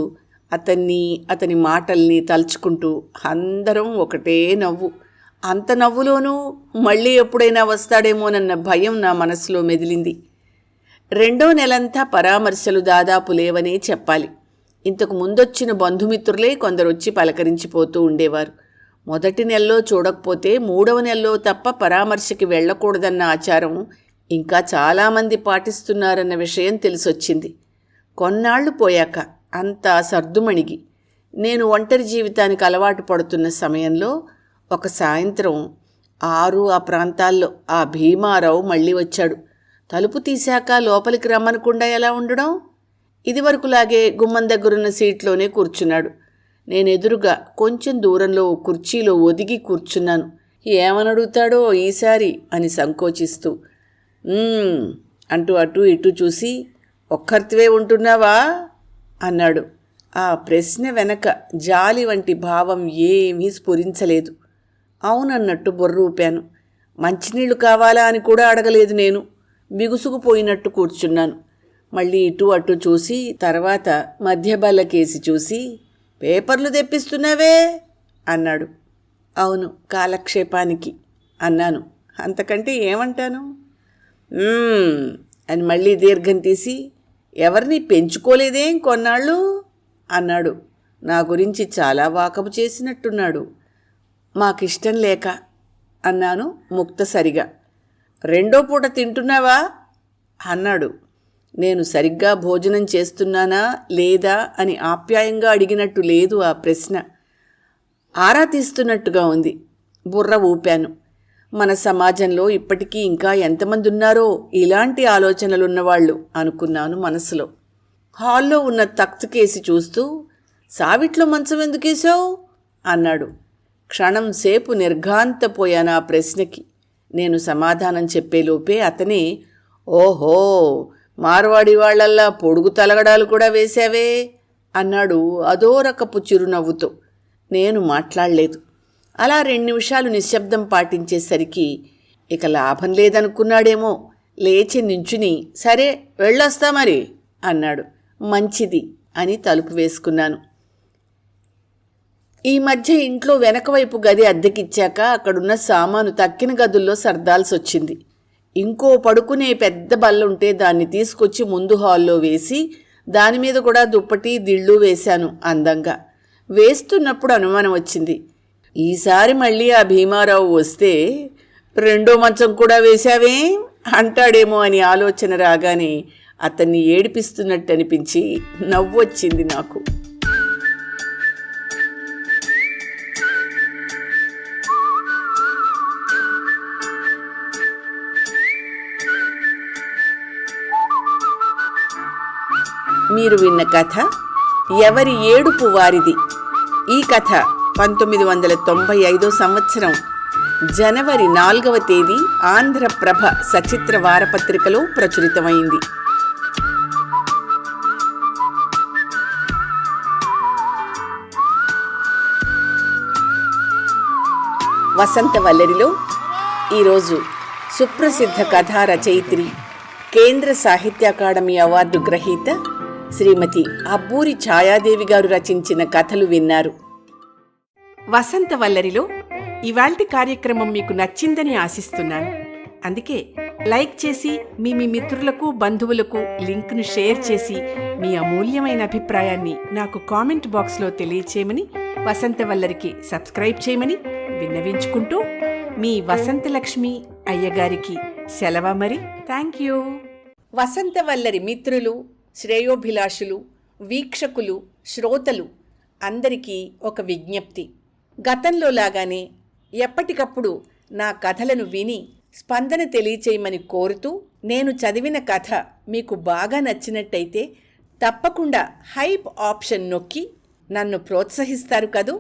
అతని మాటల్ని తలుచుకుంటూ అందరం ఒకటే నవ్వు. అంత నవ్వులోనూ మళ్ళీ ఎప్పుడైనా వస్తాడేమోనన్న భయం నా మనసులో మెదిలింది. 2వ నెలంతా పరామర్శలు దాదాపు లేవనే చెప్పాలి. ఇంతకు ముందొచ్చిన బంధుమిత్రులే కొందరొచ్చి పలకరించిపోతూ ఉండేవారు. మొదటి నెలలో చూడకపోతే 3వ నెలలో తప్ప పరామర్శకి వెళ్ళకూడదన్న ఆచారం ఇంకా చాలామంది పాటిస్తున్నారన్న విషయం తెలిసొచ్చింది. కొన్నాళ్లు పోయాక అంతా సర్దుమణిగి నేను ఒంటరి జీవితానికి అలవాటు పడుతున్న సమయంలో ఒక సాయంత్రం 6 ఆ ప్రాంతాల్లో ఆ భీమారావు మళ్ళీ వచ్చాడు. తలుపు తీశాక లోపలికి రమ్మనకుండా ఎలా ఉండడం? ఇదివరకులాగే గుమ్మం దగ్గరున్న సీట్లోనే కూర్చున్నాడు. నేనెదురుగా కొంచెం దూరంలో కుర్చీలో ఒదిగి కూర్చున్నాను. ఏమనడుగుతాడో ఈసారి అని సంకోచిస్తూ అంటూ అటు ఇటు చూసి, ఒక్కర్తివే ఉంటున్నావా అన్నాడు. ఆ ప్రశ్న వెనక జాలి వంటి భావం ఏమీ స్ఫురించలేదు. అవునన్నట్టు బొర్రూపాను. మంచినీళ్లు కావాలా అని కూడా అడగలేదు నేను. బిగుసుకుపోయినట్టు కూర్చున్నాను. మళ్ళీ ఇటు అటు చూసి తర్వాత మధ్య బల్లకేసి చూసి, పేపర్లు తెప్పిస్తున్నావే అన్నాడు. అవును, కాలక్షేపానికి అన్నాను. అంతకంటే ఏమంటాను అని మళ్ళీ దీర్ఘం తీసి, ఎవరిని పెంచుకోలేదేం కొన్నాళ్ళు అన్నాడు. నా గురించి చాలా వాకపు చేసినట్టున్నాడు. మాకిష్టం లేక అన్నాను ముక్తసరిగా. 2వ పూట తింటున్నావా అన్నాడు. నేను సరిగ్గా భోజనం చేస్తున్నానా లేదా అని ఆప్యాయంగా అడిగినట్టు లేదు ఆ ప్రశ్న. ఆరా తీస్తున్నట్టుగా ఉంది. బుర్ర ఊపాను. మన సమాజంలో ఇప్పటికీ ఇంకా ఎంతమంది ఉన్నారో ఇలాంటి ఆలోచనలున్నవాళ్ళు అనుకున్నాను మనసులో. హాల్లో ఉన్న తఖ్తు కేసి చూస్తూ, సావిట్లో మంచం ఎందుకేసావు అన్నాడు. క్షణం సేపు నిర్ఘాంతపోయాను ఆ ప్రశ్నకి. నేను సమాధానం చెప్పేలోపే అతనే, ఓహో, మార్వాడి వాళ్లల్లా పొడుగు తలగడాలు కూడా వేశావే అన్నాడు అదో రకపు చిరునవ్వుతో. నేను మాట్లాడలేదు. అలా 2 నిమిషాలు నిశ్శబ్దం పాటించేసరికి ఇక లాభం లేదనుకున్నాడేమో. లేచి నించుని సరే వెళ్ళొస్తా మరి అన్నాడు. మంచిది అని తలుపు వేసుకున్నాను. ఈ మధ్య ఇంట్లో వెనకవైపు గది అద్దెకిచ్చాక అక్కడున్న సామాను తక్కిన గదుల్లో సర్దాల్సొచ్చింది. ఇంకో పడుకునే పెద్ద బల్లుంటే దాన్ని తీసుకొచ్చి ముందు హాల్లో వేసి దానిమీద కూడా దుప్పటి దిళ్ళు వేశాను అందంగా. వేస్తున్నప్పుడు అనుమానం వచ్చింది, ఈసారి మళ్ళీ ఆ భీమారావు వస్తే రెండో మంచం కూడా వేశావే అంటాడేమో అని ఆలోచన రాగానే అతన్ని ఏడిపిస్తున్నట్టు అనిపించి నవ్వొచ్చింది నాకు. మీరు విన్న కథ ఎవరి ఏడుపు వారిది. ఈ కథ 1995 సంవత్సరం జనవరి 4వ తేదీ ఆంధ్రప్రభ సచిత్ర వారపత్రికలో ప్రచురితమైంది. వసంతవల్లరిలో ఈరోజు సుప్రసిద్ధ కథా రచయిత్రి, కేంద్ర సాహిత్య అకాడమీ అవార్డు గ్రహీత శ్రీమతి అబ్బూరి ఛాయాదేవి గారు రచించిన కథలు విన్నారు. వసంతవల్లరిలో ఇవాల్టి కార్యక్రమం మీకు నచ్చిందని ఆశిస్తున్నాను. అందుకే లైక్ చేసి మీ మిత్రులకు బంధువులకు లింక్ను షేర్ చేసి మీ అమూల్యమైన అభిప్రాయాన్ని నాకు కామెంట్ బాక్స్లో తెలియచేయమని, వసంతవల్లరికి సబ్స్క్రైబ్ చేయమని విన్నవించుకుంటూ మీ వసంతలక్ష్మి అయ్యగారికి సెలవు మరి. Thank you. వసంతవల్లరి మిత్రులు, శ్రేయోభిలాషులు, వీక్షకులు, శ్రోతలు అందరికీ ఒక విజ్ఞప్తి. గతంలో లాగానే ఎప్పటికప్పుడు నా కథలను విని స్పందన తెలియచేయమని కోరుతూ, నేను చదివిన కథ మీకు బాగా నచ్చినట్టయితే తప్పకుండా హైప్ ఆప్షన్ నొక్కి నన్ను ప్రోత్సహిస్తారు కదూ.